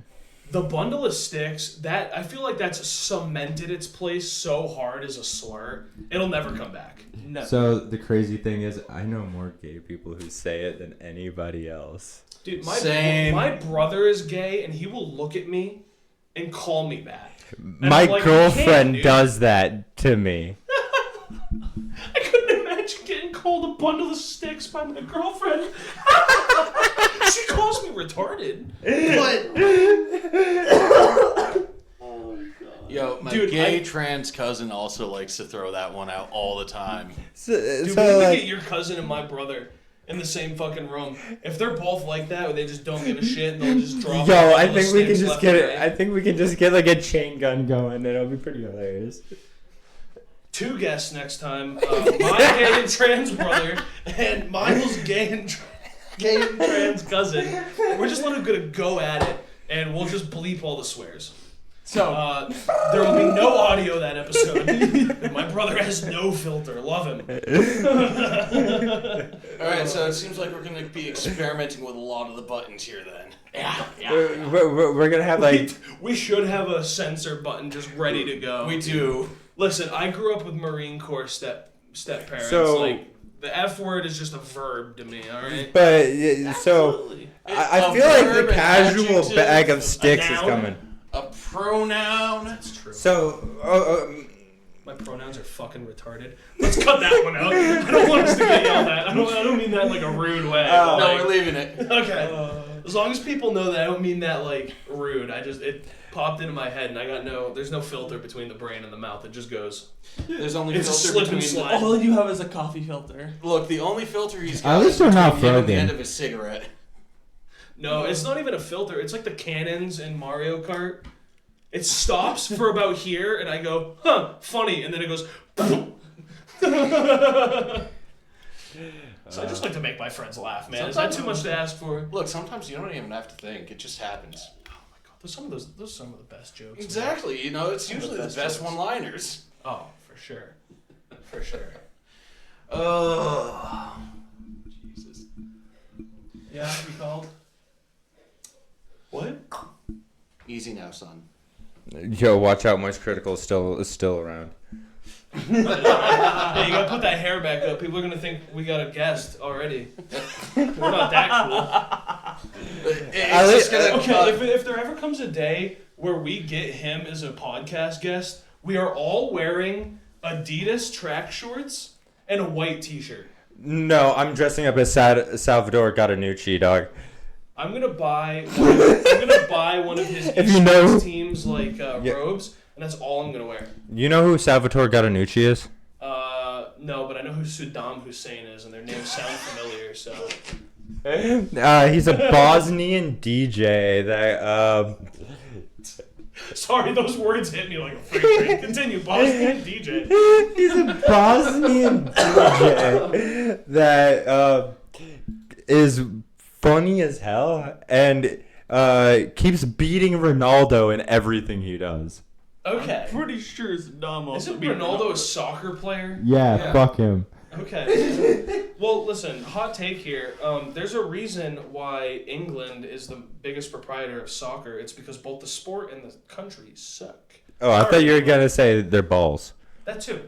[SPEAKER 3] the bundle of sticks, that I feel like that's cemented its place so hard as a slur, it'll never come back.
[SPEAKER 4] No.
[SPEAKER 2] So the crazy thing is, I know more gay people who say it than anybody else.
[SPEAKER 3] Dude,
[SPEAKER 1] Same.
[SPEAKER 3] my brother is gay, and he will look at me and call me that. And
[SPEAKER 2] My
[SPEAKER 3] I'm like,
[SPEAKER 2] girlfriend
[SPEAKER 3] "You can't, dude."
[SPEAKER 2] does that to me.
[SPEAKER 3] I couldn't imagine getting called a bundle of sticks by my girlfriend. She calls me retarded.
[SPEAKER 1] Yo, my
[SPEAKER 3] Dude,
[SPEAKER 1] gay trans cousin also likes to throw that one out all the time.
[SPEAKER 3] Dude,
[SPEAKER 2] So
[SPEAKER 3] when you
[SPEAKER 2] like,
[SPEAKER 3] get your cousin and my brother in the same fucking room, if they're both like that, or they just don't give a shit, and they'll just drop.
[SPEAKER 2] yo,
[SPEAKER 3] a
[SPEAKER 2] I
[SPEAKER 3] bundle of
[SPEAKER 2] think we can
[SPEAKER 3] sticks
[SPEAKER 2] just
[SPEAKER 3] left
[SPEAKER 2] get
[SPEAKER 3] and
[SPEAKER 2] it.
[SPEAKER 3] right.
[SPEAKER 2] I think we can just get like a chain gun going, and it'll be pretty hilarious.
[SPEAKER 3] 2 guests next time. My gay and trans brother and Michael's gay and trans cousin. We're just gonna go at it, and we'll just bleep all the swears.
[SPEAKER 4] So
[SPEAKER 3] There will be no audio that episode. My brother has no filter. Love him.
[SPEAKER 1] All right, so it seems like we're gonna be experimenting with a lot of the buttons here then.
[SPEAKER 3] Yeah.
[SPEAKER 2] We're gonna have like
[SPEAKER 3] We should have a censor button just ready to go.
[SPEAKER 1] We do.
[SPEAKER 3] Listen, I grew up with Marine Corps step parents.
[SPEAKER 2] So-
[SPEAKER 3] Like, the F word is just a verb to me. All right.
[SPEAKER 2] But so
[SPEAKER 4] absolutely.
[SPEAKER 2] I
[SPEAKER 1] A
[SPEAKER 2] feel like
[SPEAKER 1] verb,
[SPEAKER 2] the
[SPEAKER 1] an
[SPEAKER 2] casual
[SPEAKER 1] adjective,
[SPEAKER 2] bag of
[SPEAKER 3] a
[SPEAKER 2] sticks is
[SPEAKER 3] noun.
[SPEAKER 2] coming.
[SPEAKER 1] A pronoun.
[SPEAKER 3] That's true.
[SPEAKER 2] So
[SPEAKER 3] My pronouns are fucking retarded. Let's cut that one out. I don't want us to get yelled at. I don't mean that in like a rude way. but,
[SPEAKER 1] No,
[SPEAKER 3] like,
[SPEAKER 1] we're leaving it.
[SPEAKER 3] okay. As long as people know that I don't mean that like rude. It popped into my head and I got there's no filter between the brain and the mouth. It just goes.
[SPEAKER 1] There's only
[SPEAKER 3] It's a
[SPEAKER 1] filter
[SPEAKER 3] slip and
[SPEAKER 1] between.
[SPEAKER 3] slide.
[SPEAKER 4] All you have is a coffee filter.
[SPEAKER 1] Look, the only filter he's
[SPEAKER 2] At
[SPEAKER 1] got
[SPEAKER 2] least
[SPEAKER 1] is
[SPEAKER 2] they're not
[SPEAKER 1] between him and the
[SPEAKER 2] Frogan.
[SPEAKER 1] end of his cigarette.
[SPEAKER 3] No, it's not even a filter. It's like the cannons in Mario Kart. It stops for about here and I go, huh, funny, and then it goes. So I just like to make my friends laugh, man. Is that too much to ask for?
[SPEAKER 1] Look, sometimes you don't even have to think; it just happens.
[SPEAKER 3] Oh my god, those are some of the best jokes. man.
[SPEAKER 1] Exactly. You know, it's usually the
[SPEAKER 3] best
[SPEAKER 1] best
[SPEAKER 3] jokes.
[SPEAKER 1] one-liners.
[SPEAKER 3] Oh, for sure. For sure.
[SPEAKER 1] Oh, Jesus.
[SPEAKER 3] Yeah, we called. What?
[SPEAKER 1] Easy now, son.
[SPEAKER 2] Yo, watch out, Moist Critical is still around.
[SPEAKER 3] Hey, you gotta put that hair back up. People are gonna think we got a guest already. We're not that cool.
[SPEAKER 1] It's just gonna
[SPEAKER 3] Okay, if there ever comes a day where we get him as a podcast guest, we are all wearing Adidas track shorts and a white t-shirt.
[SPEAKER 2] No, I'm dressing up as Salvador Gadanucci, dog.
[SPEAKER 3] I'm gonna buy one of his
[SPEAKER 2] If you know-
[SPEAKER 3] teams like robes, and that's all I'm gonna wear.
[SPEAKER 2] You know who Salvatore Gadanucci is?
[SPEAKER 3] No, but I know who Saddam Hussein is, and their names sound familiar. So
[SPEAKER 2] He's a Bosnian DJ that
[SPEAKER 3] sorry, those words hit me like a freight train. Continue, Bosnian DJ.
[SPEAKER 2] he's a Bosnian DJ that is funny as hell and keeps beating Ronaldo in everything he does.
[SPEAKER 3] Okay.
[SPEAKER 4] Pretty sure it's Saddam.
[SPEAKER 3] Isn't Ronaldo a soccer player?
[SPEAKER 2] Yeah, fuck him.
[SPEAKER 3] Okay. Well, listen, hot take here. There's a reason why England is the biggest proprietor of soccer. It's because both the sport and the country suck.
[SPEAKER 2] Oh, I thought you were gonna say they're balls.
[SPEAKER 3] That too.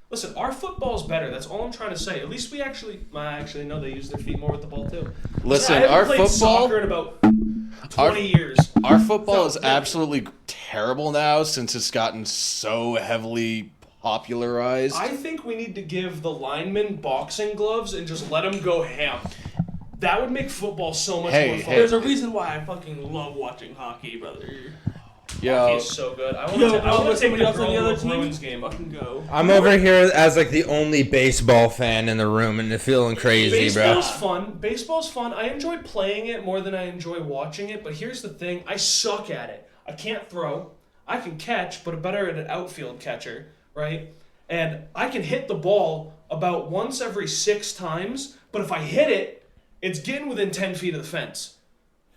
[SPEAKER 3] Listen, our football's better. That's all I'm trying to say. At least we actually no, they use their feet more with the ball too.
[SPEAKER 1] Listen,
[SPEAKER 3] I haven't
[SPEAKER 1] our
[SPEAKER 3] played
[SPEAKER 1] football,
[SPEAKER 3] soccer in about 20 years.
[SPEAKER 1] our football is absolutely terrible now since it's gotten so heavily popularized.
[SPEAKER 3] I think we need to give the linemen boxing gloves and just let them go ham. That would make football so much more fun.
[SPEAKER 4] There's a reason why I fucking love watching hockey, brother.
[SPEAKER 3] Hockey
[SPEAKER 1] Yo,
[SPEAKER 3] is so good. I want
[SPEAKER 4] Yo,
[SPEAKER 3] to take
[SPEAKER 4] somebody
[SPEAKER 3] the
[SPEAKER 4] else on the
[SPEAKER 3] girl
[SPEAKER 4] other
[SPEAKER 3] to a
[SPEAKER 4] team?
[SPEAKER 3] Bruins game.
[SPEAKER 4] Fucking go.
[SPEAKER 2] I'm over here as like the only baseball fan in the room and feeling crazy, bro.
[SPEAKER 3] Baseball's fun. Baseball's fun. I enjoy playing it more than I enjoy watching it. But here's the thing: I suck at it. I can't throw. I can catch, but I'm better at an outfield catcher, right? And I can hit the ball about once every 6 times. But if I hit it, it's getting within 10 feet of the fence.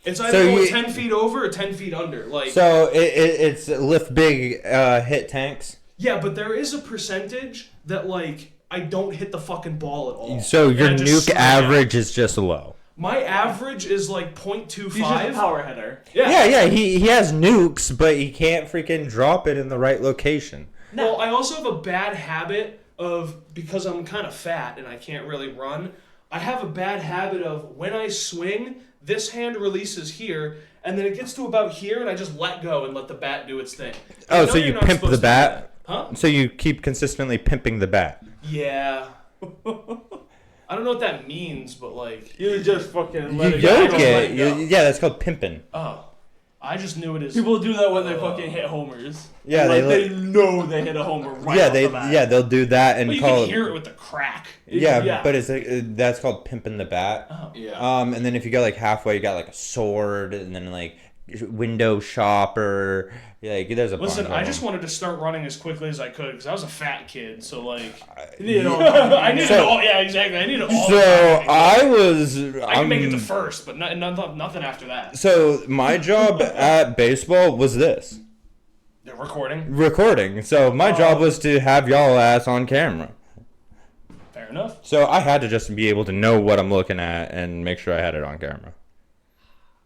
[SPEAKER 3] It's either
[SPEAKER 2] So
[SPEAKER 3] going
[SPEAKER 2] you-
[SPEAKER 3] 10 feet over or 10 feet under. Like,
[SPEAKER 2] So it's lift big, hit tanks.
[SPEAKER 3] yeah, but there is a percentage that like I don't hit the fucking ball at all.
[SPEAKER 2] So your
[SPEAKER 3] And I just
[SPEAKER 2] nuke
[SPEAKER 3] swing at it.
[SPEAKER 2] average is just low.
[SPEAKER 3] My average is like 0.25.
[SPEAKER 4] He's just a power hitter.
[SPEAKER 2] Yeah, he has nukes, but he can't freaking drop it in the right location.
[SPEAKER 3] Well, I also have a bad habit of, because I'm kind of fat and I can't really run, I have a bad habit of when I swing, this hand releases here, and then it gets to about here, and I just let go and let the bat do its thing.
[SPEAKER 2] Oh,
[SPEAKER 3] I know
[SPEAKER 2] so
[SPEAKER 3] you're
[SPEAKER 2] you
[SPEAKER 3] not
[SPEAKER 2] pimp
[SPEAKER 3] supposed
[SPEAKER 2] the
[SPEAKER 3] to do
[SPEAKER 2] bat?
[SPEAKER 3] that. Huh?
[SPEAKER 2] So you keep consistently pimping the bat.
[SPEAKER 3] Yeah. I don't know what that means, but like,
[SPEAKER 4] You just fucking
[SPEAKER 2] You
[SPEAKER 4] let it
[SPEAKER 2] yoke
[SPEAKER 4] go.
[SPEAKER 2] it.
[SPEAKER 3] it go.
[SPEAKER 2] Yeah, that's called pimping.
[SPEAKER 3] oh, I just knew it as.
[SPEAKER 4] People do that when they fucking hit homers.
[SPEAKER 2] Yeah,
[SPEAKER 4] Like,
[SPEAKER 2] they
[SPEAKER 4] they know they hit a homer right
[SPEAKER 2] Yeah,
[SPEAKER 4] off
[SPEAKER 2] they
[SPEAKER 4] the bat.
[SPEAKER 2] they'll do that and
[SPEAKER 3] But you
[SPEAKER 2] call
[SPEAKER 3] can hear it with the crack.
[SPEAKER 2] Yeah, but it's that's called pimping the bat.
[SPEAKER 3] Oh.
[SPEAKER 1] yeah.
[SPEAKER 2] And then if you go like halfway, you got like a sword, and then like window shopper. Like there's a
[SPEAKER 3] Listen,
[SPEAKER 2] bunch of
[SPEAKER 3] I just
[SPEAKER 2] them.
[SPEAKER 3] wanted to start running as quickly as I could because I was a fat kid. So like,
[SPEAKER 4] You know,
[SPEAKER 3] I needed
[SPEAKER 2] So-
[SPEAKER 3] all. Yeah, exactly. I needed all.
[SPEAKER 2] So
[SPEAKER 3] the time.
[SPEAKER 2] I was.
[SPEAKER 3] I can make it to first, but nothing after that.
[SPEAKER 2] So my job at baseball was this
[SPEAKER 3] They're recording.
[SPEAKER 2] recording. So my job was to have y'all ass on camera.
[SPEAKER 3] Fair enough.
[SPEAKER 2] So I had to just be able to know what I'm looking at and make sure I had it on camera.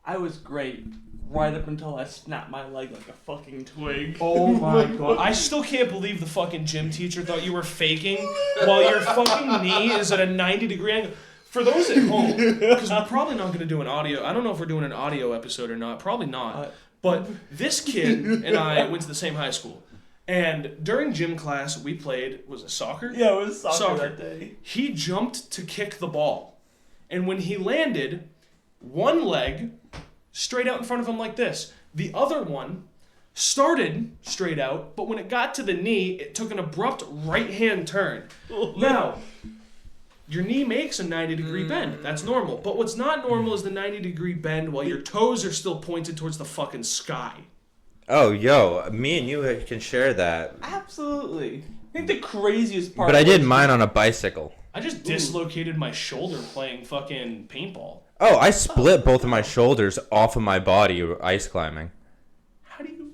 [SPEAKER 4] I was great right up until I snapped my leg like a fucking twig.
[SPEAKER 3] Oh my god! I still can't believe the fucking gym teacher thought you were faking while your fucking knee is at a 90-degree angle. For those at home, because we're probably not going to do an audio. I don't know if we're doing an audio episode or not. Probably not. But this kid and I went to the same high school, and during gym class we played. Was it soccer?
[SPEAKER 4] Yeah, it was soccer
[SPEAKER 3] Soccer.
[SPEAKER 4] that day.
[SPEAKER 3] He jumped to kick the ball. And when he landed, one leg straight out in front of him like this. The other one started straight out, but when it got to the knee, it took an abrupt right-hand turn. Now, your knee makes a 90-degree bend. That's normal. But what's not normal is the 90-degree bend while your toes are still pointed towards the fucking sky.
[SPEAKER 2] Oh, yo, me and you can share that.
[SPEAKER 4] Absolutely. I think the craziest part.
[SPEAKER 2] But I did
[SPEAKER 4] was-
[SPEAKER 2] mine on a bicycle.
[SPEAKER 3] I just dislocated my shoulder playing fucking paintball.
[SPEAKER 2] Oh, I split both of my shoulders off of my body ice climbing.
[SPEAKER 3] How do you...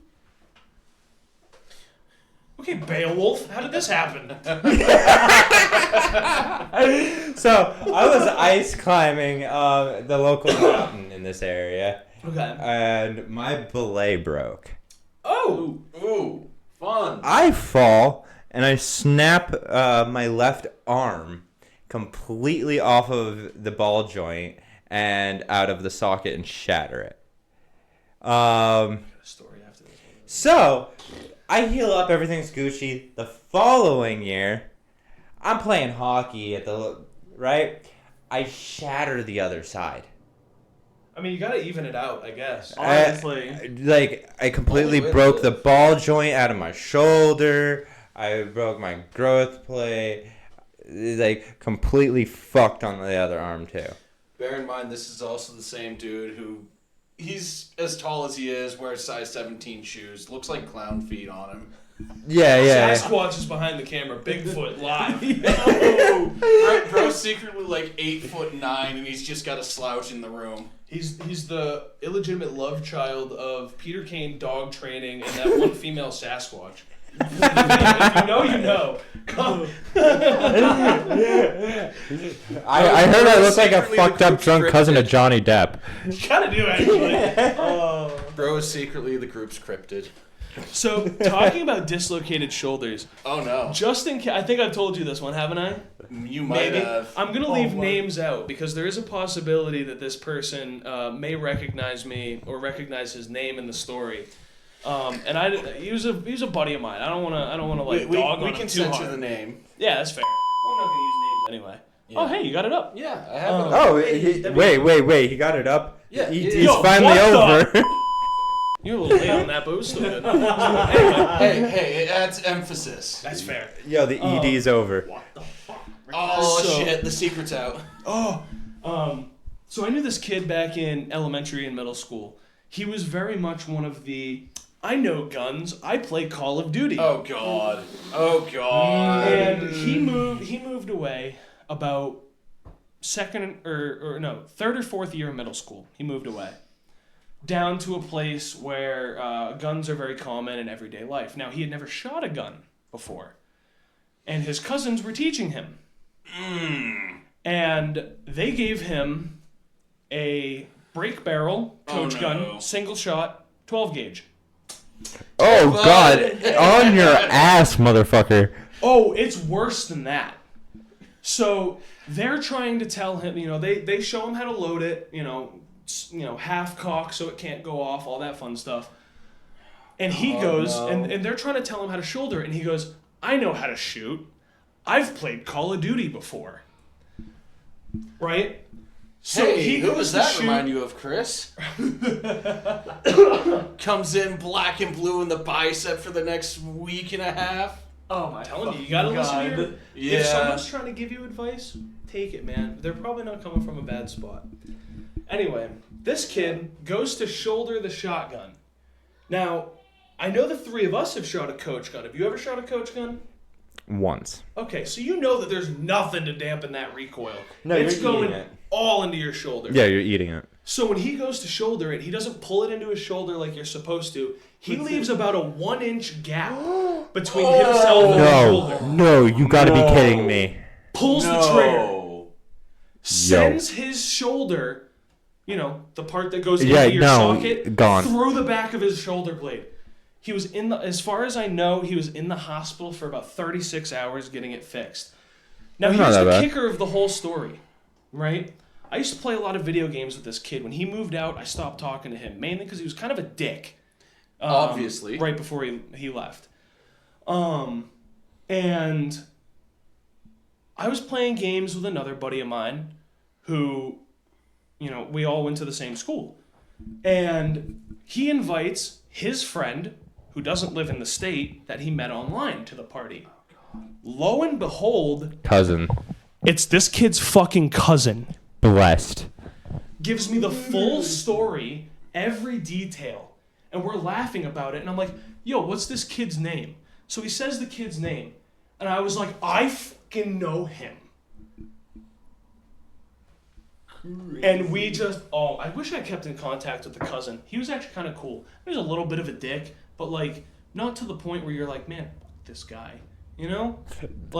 [SPEAKER 3] Okay, Beowulf, how did this happen?
[SPEAKER 2] So I was ice climbing the local mountain in this area,
[SPEAKER 3] Okay.
[SPEAKER 2] and my belay broke.
[SPEAKER 3] Oh!
[SPEAKER 1] Ooh, fun.
[SPEAKER 2] I fall and I snap my left arm completely off of the ball joint and out of the socket and shatter it.
[SPEAKER 3] Story after this one.
[SPEAKER 2] So I heal up, everything's Gucci. The following year, I'm playing hockey at the right. I shatter the other side.
[SPEAKER 3] I mean, you gotta even it out, I guess.
[SPEAKER 4] Honestly.
[SPEAKER 2] I completely
[SPEAKER 1] Only way to
[SPEAKER 2] broke the
[SPEAKER 1] live.
[SPEAKER 2] ball joint out of my shoulder. I broke my growth plate. Like, completely fucked on the other arm, too.
[SPEAKER 1] Bear in mind, this is also the same dude who, he's as tall as he is, wears size 17 shoes, looks like clown feet on him.
[SPEAKER 2] Yeah.
[SPEAKER 3] Sasquatch is behind the camera, Bigfoot live.
[SPEAKER 1] Bro's secretly like 8'9", and he's just got a slouch in the room.
[SPEAKER 3] He's the illegitimate love child of Peter Kane dog training and that one female Sasquatch. If you know, you know. Come.
[SPEAKER 2] I heard I look like a
[SPEAKER 1] Secretly,
[SPEAKER 2] fucked
[SPEAKER 1] the
[SPEAKER 2] up
[SPEAKER 1] group's
[SPEAKER 2] drunk cousin of
[SPEAKER 1] cryptid.
[SPEAKER 2] Johnny Depp.
[SPEAKER 3] You kind of do, actually.
[SPEAKER 1] Bro is secretly the group's cryptid.
[SPEAKER 3] So, talking about dislocated shoulders,
[SPEAKER 1] Oh no.
[SPEAKER 3] just in case, I think I've told you this one, haven't I?
[SPEAKER 1] You might
[SPEAKER 3] Maybe.
[SPEAKER 1] have.
[SPEAKER 3] I'm going to leave
[SPEAKER 4] my.
[SPEAKER 3] names out because there is a possibility that this person may recognize me or recognize his name in the story. And he was a buddy of mine. I don't want to like dog
[SPEAKER 1] we
[SPEAKER 3] on
[SPEAKER 1] can
[SPEAKER 3] him too
[SPEAKER 1] censor
[SPEAKER 3] hard.
[SPEAKER 1] the name.
[SPEAKER 3] Yeah, that's fair. I'm not going to use names anyway.
[SPEAKER 1] Yeah.
[SPEAKER 3] Oh, hey, you got it up.
[SPEAKER 1] Yeah, I have it.
[SPEAKER 2] Oh, wait. He got it up?
[SPEAKER 1] Yeah,
[SPEAKER 2] He's
[SPEAKER 3] Yo,
[SPEAKER 2] finally
[SPEAKER 3] what the-
[SPEAKER 2] over.
[SPEAKER 3] You were a little late on that, but it was still good. Anyway,
[SPEAKER 1] Hey, it adds emphasis.
[SPEAKER 3] that's fair.
[SPEAKER 2] Yo, the ED's over.
[SPEAKER 4] What the fuck?
[SPEAKER 1] Oh
[SPEAKER 3] So-
[SPEAKER 1] shit, the secret's out.
[SPEAKER 3] So I knew this kid back in elementary and middle school. He was very much one of the, I know guns, I play Call of Duty.
[SPEAKER 1] Oh god. Oh god.
[SPEAKER 3] And he moved away about third or fourth year of middle school. He moved away. Down to a place where guns are very common in everyday life. Now, he had never shot a gun before. And his cousins were teaching him. And they gave him a break barrel coach
[SPEAKER 1] Oh, no.
[SPEAKER 3] gun, single shot, 12 gauge.
[SPEAKER 2] Oh, God. On your ass, motherfucker.
[SPEAKER 3] Oh, it's worse than that. So they're trying to tell him, they show him how to load it, half cock so it can't go off, all that fun stuff. And he goes,
[SPEAKER 1] no.
[SPEAKER 3] and they're trying to tell him how to shoulder it, and he goes, I know how to shoot. I've played Call of Duty before. Right? So
[SPEAKER 1] Hey, who
[SPEAKER 3] goes
[SPEAKER 1] does
[SPEAKER 3] to
[SPEAKER 1] that
[SPEAKER 3] shoot-
[SPEAKER 1] remind you of, Chris? Comes in black and blue in the bicep for the next week and a half.
[SPEAKER 4] Oh my
[SPEAKER 3] I'm telling you gotta listen to your...
[SPEAKER 1] Yeah.
[SPEAKER 3] If someone's trying to give you advice, take it, man. They're probably not coming from a bad spot. Anyway, this kid goes to shoulder the shotgun. Now, I know the three of us have shot a coach gun. Have you ever shot a coach gun?
[SPEAKER 2] Once.
[SPEAKER 3] Okay, so you know that there's nothing to dampen that recoil.
[SPEAKER 2] No,
[SPEAKER 3] it's
[SPEAKER 2] you're
[SPEAKER 3] going
[SPEAKER 2] eating it.
[SPEAKER 3] all into your shoulder.
[SPEAKER 2] Yeah, you're eating it.
[SPEAKER 3] So when he goes to shoulder it, he doesn't pull it into his shoulder like you're supposed to. He leaves about a 1-inch gap between himself and his shoulder.
[SPEAKER 2] No, you gotta be kidding me.
[SPEAKER 3] Pulls the trigger.
[SPEAKER 1] No.
[SPEAKER 3] Sends his shoulder, the part that goes
[SPEAKER 2] Yeah,
[SPEAKER 3] into your
[SPEAKER 2] no,
[SPEAKER 3] socket,
[SPEAKER 2] gone.
[SPEAKER 3] through the back of his shoulder blade. He was as far as I know, he was in the hospital for about 36 hours getting it fixed. Now,
[SPEAKER 2] That's not
[SPEAKER 3] here's
[SPEAKER 2] that
[SPEAKER 3] the
[SPEAKER 2] bad.
[SPEAKER 3] kicker of the whole story, right? I used to play a lot of video games with this kid. When he moved out, I stopped talking to him, mainly because he was kind of a dick.
[SPEAKER 1] Obviously.
[SPEAKER 3] Right before he left. And I was playing games with another buddy of mine who, we all went to the same school. And he invites his friend, who doesn't live in the state, that he met online to the party. Lo and behold,
[SPEAKER 2] Cousin.
[SPEAKER 3] it's this kid's fucking cousin.
[SPEAKER 2] Blessed.
[SPEAKER 3] Gives me the full story, every detail. And we're laughing about it. And I'm like, yo, what's this kid's name? So he says the kid's name. And I was like, I fucking know him. And we just, I wish I kept in contact with the cousin. He was actually kind of cool. He was a little bit of a dick, but not to the point where you're like, man, fuck this guy.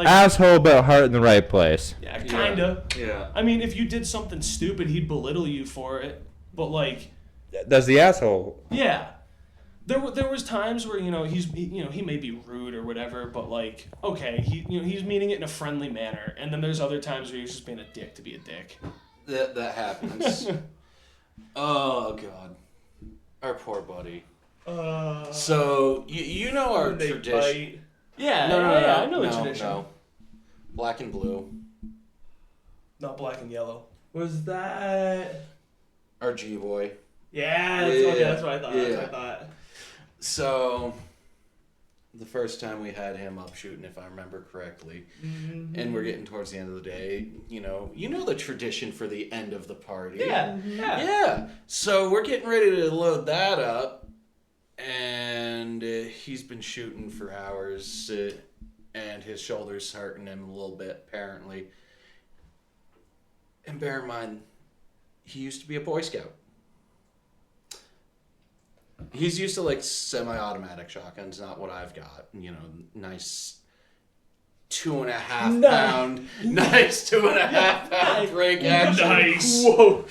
[SPEAKER 2] Asshole, but heart in the right place.
[SPEAKER 3] Yeah, kinda.
[SPEAKER 1] Yeah.
[SPEAKER 3] I mean, if you did something stupid, he'd belittle you for it. But
[SPEAKER 2] That's the asshole.
[SPEAKER 3] yeah. There was times where he may be rude or whatever, but like okay, he's meaning it in a friendly manner, and then there's other times where he's just being a dick to be a dick.
[SPEAKER 1] That happens. Oh god, our poor buddy. So you know our tradition.
[SPEAKER 3] Yeah,
[SPEAKER 1] No,
[SPEAKER 3] I know the tradition.
[SPEAKER 1] No. Black and blue.
[SPEAKER 3] Not black and yellow.
[SPEAKER 4] Was that?
[SPEAKER 1] Our G boy.
[SPEAKER 4] Yeah, that's what I thought.
[SPEAKER 1] Yeah.
[SPEAKER 4] That's what I thought.
[SPEAKER 1] So, the first time we had him up shooting, if I remember correctly, and we're getting towards the end of the day, you know the tradition for the end of the party. Yeah. So we're getting ready to load that up, and he's been shooting for hours, and his shoulder's hurting him a little bit, apparently. And bear in mind, he used to be a Boy Scout. He's used to like semi-automatic shotguns, not what I've got. Nice 2.5 pound, nice 2.5 pound break action.
[SPEAKER 3] Nice.
[SPEAKER 4] Whoa.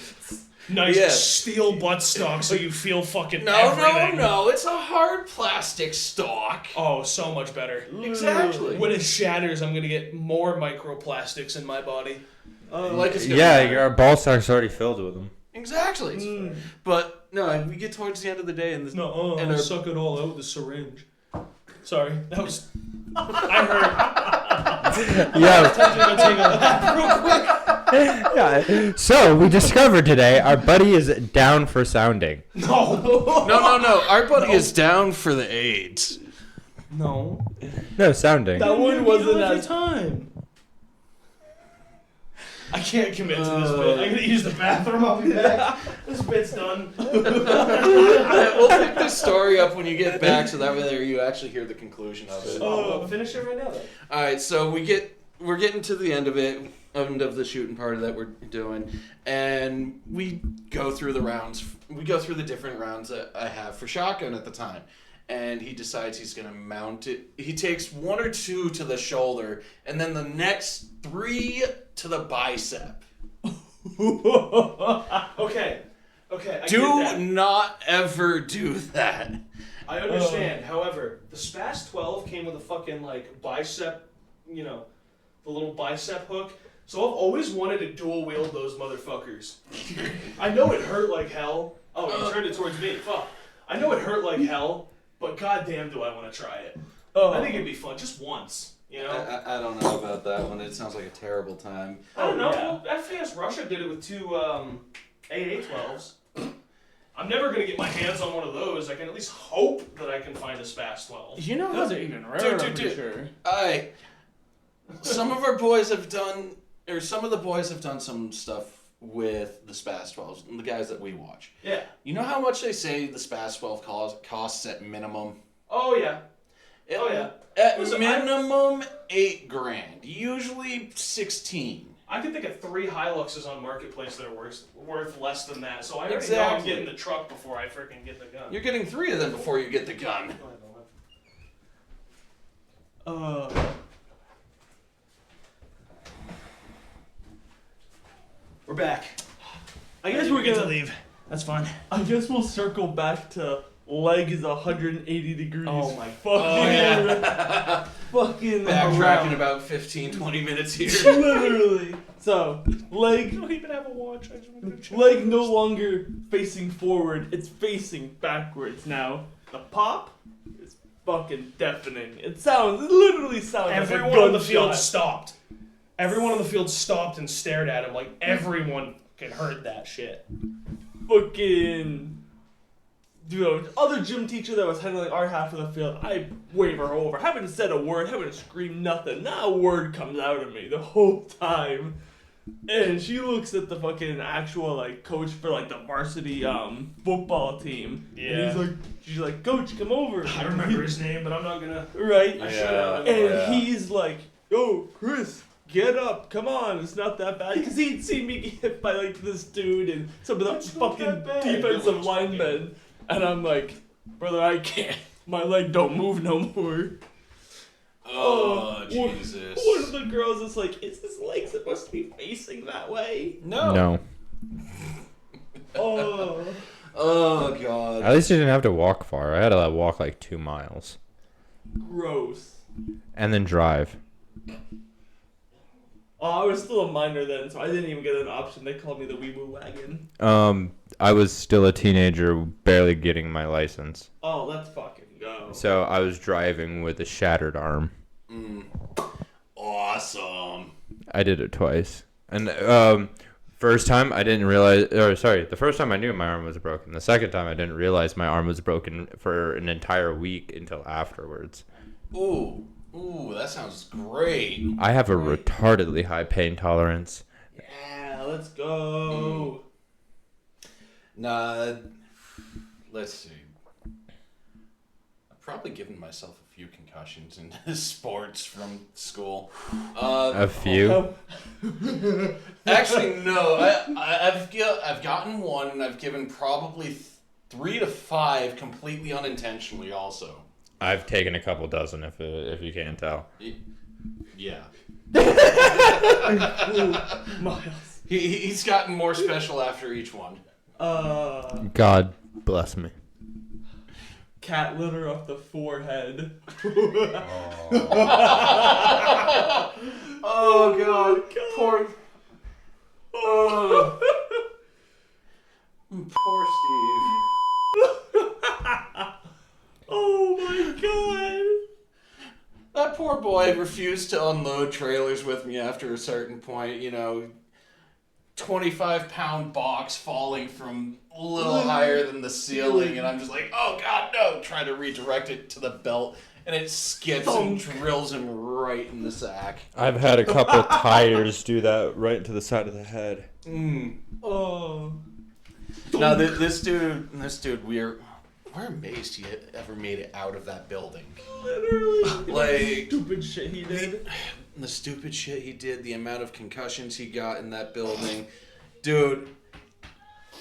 [SPEAKER 3] Nice
[SPEAKER 1] Yeah.
[SPEAKER 3] steel buttstock so you feel fucking
[SPEAKER 1] No,
[SPEAKER 3] everything.
[SPEAKER 1] no, it's a hard plastic stock.
[SPEAKER 3] Oh, so much better.
[SPEAKER 1] Exactly.
[SPEAKER 3] When it shatters, I'm gonna get more microplastics in my body.
[SPEAKER 1] Like it's gonna
[SPEAKER 2] Yeah,
[SPEAKER 1] matter.
[SPEAKER 2] your ball sack's already filled with them.
[SPEAKER 1] Exactly. But no, we get towards the end of the day, and
[SPEAKER 3] And
[SPEAKER 1] our-
[SPEAKER 3] suck it all out with the syringe. Sorry, that was. I heard.
[SPEAKER 2] Yeah.
[SPEAKER 3] I'm taking a lap real quick.
[SPEAKER 2] Yeah. So we discovered today our buddy is down for sounding.
[SPEAKER 3] No.
[SPEAKER 1] No. Our buddy is down for the AIDS.
[SPEAKER 3] No.
[SPEAKER 2] No, sounding.
[SPEAKER 4] That one wasn't
[SPEAKER 3] every
[SPEAKER 4] as.
[SPEAKER 3] time. I can't commit to this bit. I'm gonna use the bathroom. I'll be back. This bit's done.
[SPEAKER 1] We'll pick this story up when you get back, so that way you actually hear the conclusion of it.
[SPEAKER 3] We'll finish it right now. Then.
[SPEAKER 1] All right, so we're getting to the end of it, end of the shooting party that we're doing, and we go through the rounds. We go through the different rounds that I have for shotgun at the time, and he decides he's gonna mount it. He takes 1 or 2 to the shoulder, and then the next 3 to the bicep.
[SPEAKER 3] Okay. I get
[SPEAKER 1] Do
[SPEAKER 3] that.
[SPEAKER 1] not ever do that.
[SPEAKER 3] I understand. However, the Spas 12 came with a fucking like bicep, the little bicep hook. So I've always wanted to dual wield those motherfuckers. I know it hurt like hell. Oh, you turned it towards me. Fuck. I know it hurt like hell, but goddamn, do I want to try it? I think it'd be fun just once.
[SPEAKER 1] I don't know about that one. It sounds like a terrible time.
[SPEAKER 3] I don't know.
[SPEAKER 4] yeah.
[SPEAKER 3] Well, FAS Russia did it with 2 AA-12s. I'm never gonna get my hands on one of those. I can at least hope that I can find a Spas 12.
[SPEAKER 4] You know those are even rare.
[SPEAKER 1] Dude,
[SPEAKER 4] I'm pretty sure.
[SPEAKER 1] Some of our boys have done, or some of the boys have done some stuff with the Spas 12s, and the guys that we watch.
[SPEAKER 3] Yeah.
[SPEAKER 1] You know how much they say the Spas 12 costs at minimum?
[SPEAKER 3] Oh yeah.
[SPEAKER 1] At
[SPEAKER 3] Listen,
[SPEAKER 1] minimum $8,000, usually 16.
[SPEAKER 3] I can think of 3 Hiluxes on Marketplace that are worth less than that. So I already know I'm
[SPEAKER 1] Exactly.
[SPEAKER 3] getting the truck before I freaking get the gun.
[SPEAKER 1] You're getting 3 of them before you get the gun.
[SPEAKER 3] We're back.
[SPEAKER 4] I guess we're gonna
[SPEAKER 3] leave. That's fine.
[SPEAKER 4] I guess we'll circle back to leg is 180 degrees.
[SPEAKER 3] Oh my
[SPEAKER 4] fucking fucking
[SPEAKER 1] Backtracking
[SPEAKER 4] around.
[SPEAKER 1] about 15, 20 minutes here.
[SPEAKER 4] Literally. So leg
[SPEAKER 3] You don't even have a watch. I just want to check.
[SPEAKER 4] leg no longer facing forward, it's facing backwards now. The pop is fucking deafening. It literally sounds
[SPEAKER 3] Everyone
[SPEAKER 4] like a
[SPEAKER 3] on the field
[SPEAKER 4] gunshot.
[SPEAKER 3] stopped. Everyone on the field stopped and stared at him like everyone fucking heard that shit.
[SPEAKER 4] Fucking other gym teacher that was handling our half of the field, I wave her over. Haven't said a word, haven't screamed nothing. Not a word comes out of me the whole time. And she looks at the fucking actual like coach for like the varsity football team.
[SPEAKER 3] Yeah.
[SPEAKER 4] And she's like, Coach, come over.
[SPEAKER 3] I remember his name, but I'm not gonna.
[SPEAKER 4] Right?
[SPEAKER 3] I should have.
[SPEAKER 4] And he's like, yo, Chris, get up, come on, it's not that bad. Because he'd seen me get hit by like this dude and some of the
[SPEAKER 3] It's not
[SPEAKER 4] fucking
[SPEAKER 3] that bad.
[SPEAKER 4] defensive linemen. And I'm like, brother, I can't. My leg don't move no more.
[SPEAKER 1] Oh, Jesus.
[SPEAKER 4] One of the girls is like, is his leg supposed to be facing that way?
[SPEAKER 1] No.
[SPEAKER 2] No.
[SPEAKER 4] Oh.
[SPEAKER 1] Oh, God.
[SPEAKER 2] At least I didn't have to walk far. I had to walk like 2 miles
[SPEAKER 4] Gross.
[SPEAKER 2] and then drive.
[SPEAKER 4] Oh, I was still a minor then, so I didn't even get an option. They called me the Wee Woo Wagon.
[SPEAKER 2] I was still a teenager, barely getting my license.
[SPEAKER 4] Oh, let's fucking go.
[SPEAKER 2] So I was driving with a shattered arm.
[SPEAKER 1] Awesome.
[SPEAKER 2] I did it twice. And first time I didn't realize, the first time I knew my arm was broken. The second time I didn't realize my arm was broken for an entire week until afterwards.
[SPEAKER 1] Ooh, that sounds great.
[SPEAKER 2] I have a retardedly high pain tolerance.
[SPEAKER 4] Yeah, let's go.
[SPEAKER 1] Nah, let's see. I've probably given myself a few concussions in sports from school.
[SPEAKER 2] A few?
[SPEAKER 1] Actually, no. I've gotten one, and I've given probably 3 to 5 completely unintentionally. Also,
[SPEAKER 2] I've taken a couple dozen, if you can't tell.
[SPEAKER 1] yeah.
[SPEAKER 4] Miles.
[SPEAKER 1] He's gotten more special after each one.
[SPEAKER 2] God bless me.
[SPEAKER 4] Cat litter off the forehead.
[SPEAKER 1] Oh God, poor. Oh. Poor Steve.
[SPEAKER 4] Oh my god.
[SPEAKER 1] That poor boy refused to unload trailers with me after a certain point. 25-pound box falling from a little higher than the ceiling, and I'm just like, oh God, no! Trying to redirect it to the belt, and it skips and drills him right in the sack.
[SPEAKER 2] I've had a couple tires do that right into the side of the head.
[SPEAKER 4] Oh.
[SPEAKER 1] Now this dude, we're amazed he ever made it out of that building.
[SPEAKER 4] Literally.
[SPEAKER 1] Like
[SPEAKER 4] Stupid shit he did.
[SPEAKER 1] the stupid shit he did, the amount of concussions he got in that building, dude.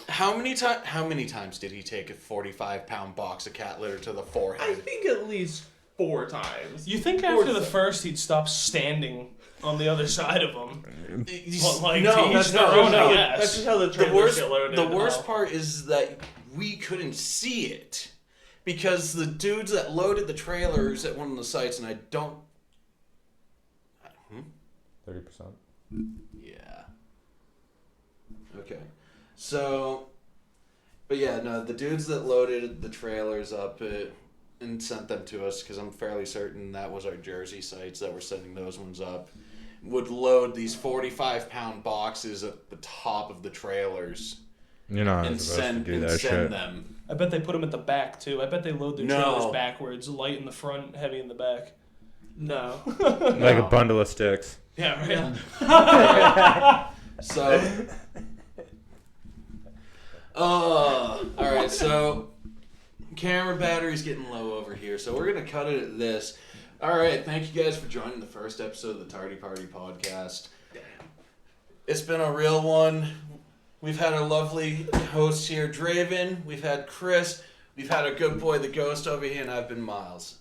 [SPEAKER 1] How many times did he take a 45-pound box of cat litter to the
[SPEAKER 4] I
[SPEAKER 1] forehead?
[SPEAKER 4] think at least 4 times.
[SPEAKER 3] You think after the first he'd stop standing on the other side of him? But like,
[SPEAKER 1] No,
[SPEAKER 3] to each
[SPEAKER 1] that's
[SPEAKER 3] their
[SPEAKER 1] not
[SPEAKER 3] own,
[SPEAKER 1] no.
[SPEAKER 3] I
[SPEAKER 4] That's
[SPEAKER 3] guess.
[SPEAKER 4] just how the
[SPEAKER 1] The
[SPEAKER 4] trailers get loaded.
[SPEAKER 1] worst part is that we couldn't see it because the dudes that loaded the trailers at one of the sites, and I don't.
[SPEAKER 2] 30%.
[SPEAKER 1] Yeah. Okay. So, but yeah, no, the dudes that loaded the trailers up and sent them to us, because I'm fairly certain that was our Jersey sites that were sending those ones up, would load these 45-pound boxes at the top of the trailers
[SPEAKER 2] You're not
[SPEAKER 1] and
[SPEAKER 2] supposed
[SPEAKER 1] send
[SPEAKER 2] to do that shit.
[SPEAKER 1] them.
[SPEAKER 3] I bet they put them at the back too. I bet they load their
[SPEAKER 1] No.
[SPEAKER 3] trailers backwards, light in the front, heavy in the back.
[SPEAKER 4] No.
[SPEAKER 2] Like a bundle of sticks.
[SPEAKER 3] Yeah, right.
[SPEAKER 1] So, all right. So, camera battery's getting low over here, so we're gonna cut it at this. All right. Thank you guys for joining the first episode of the Tardy Party podcast. It's been a real one. We've had our lovely hosts here, Draven. We've had Chris. We've had our good boy, the Ghost, over here, and I've been Miles.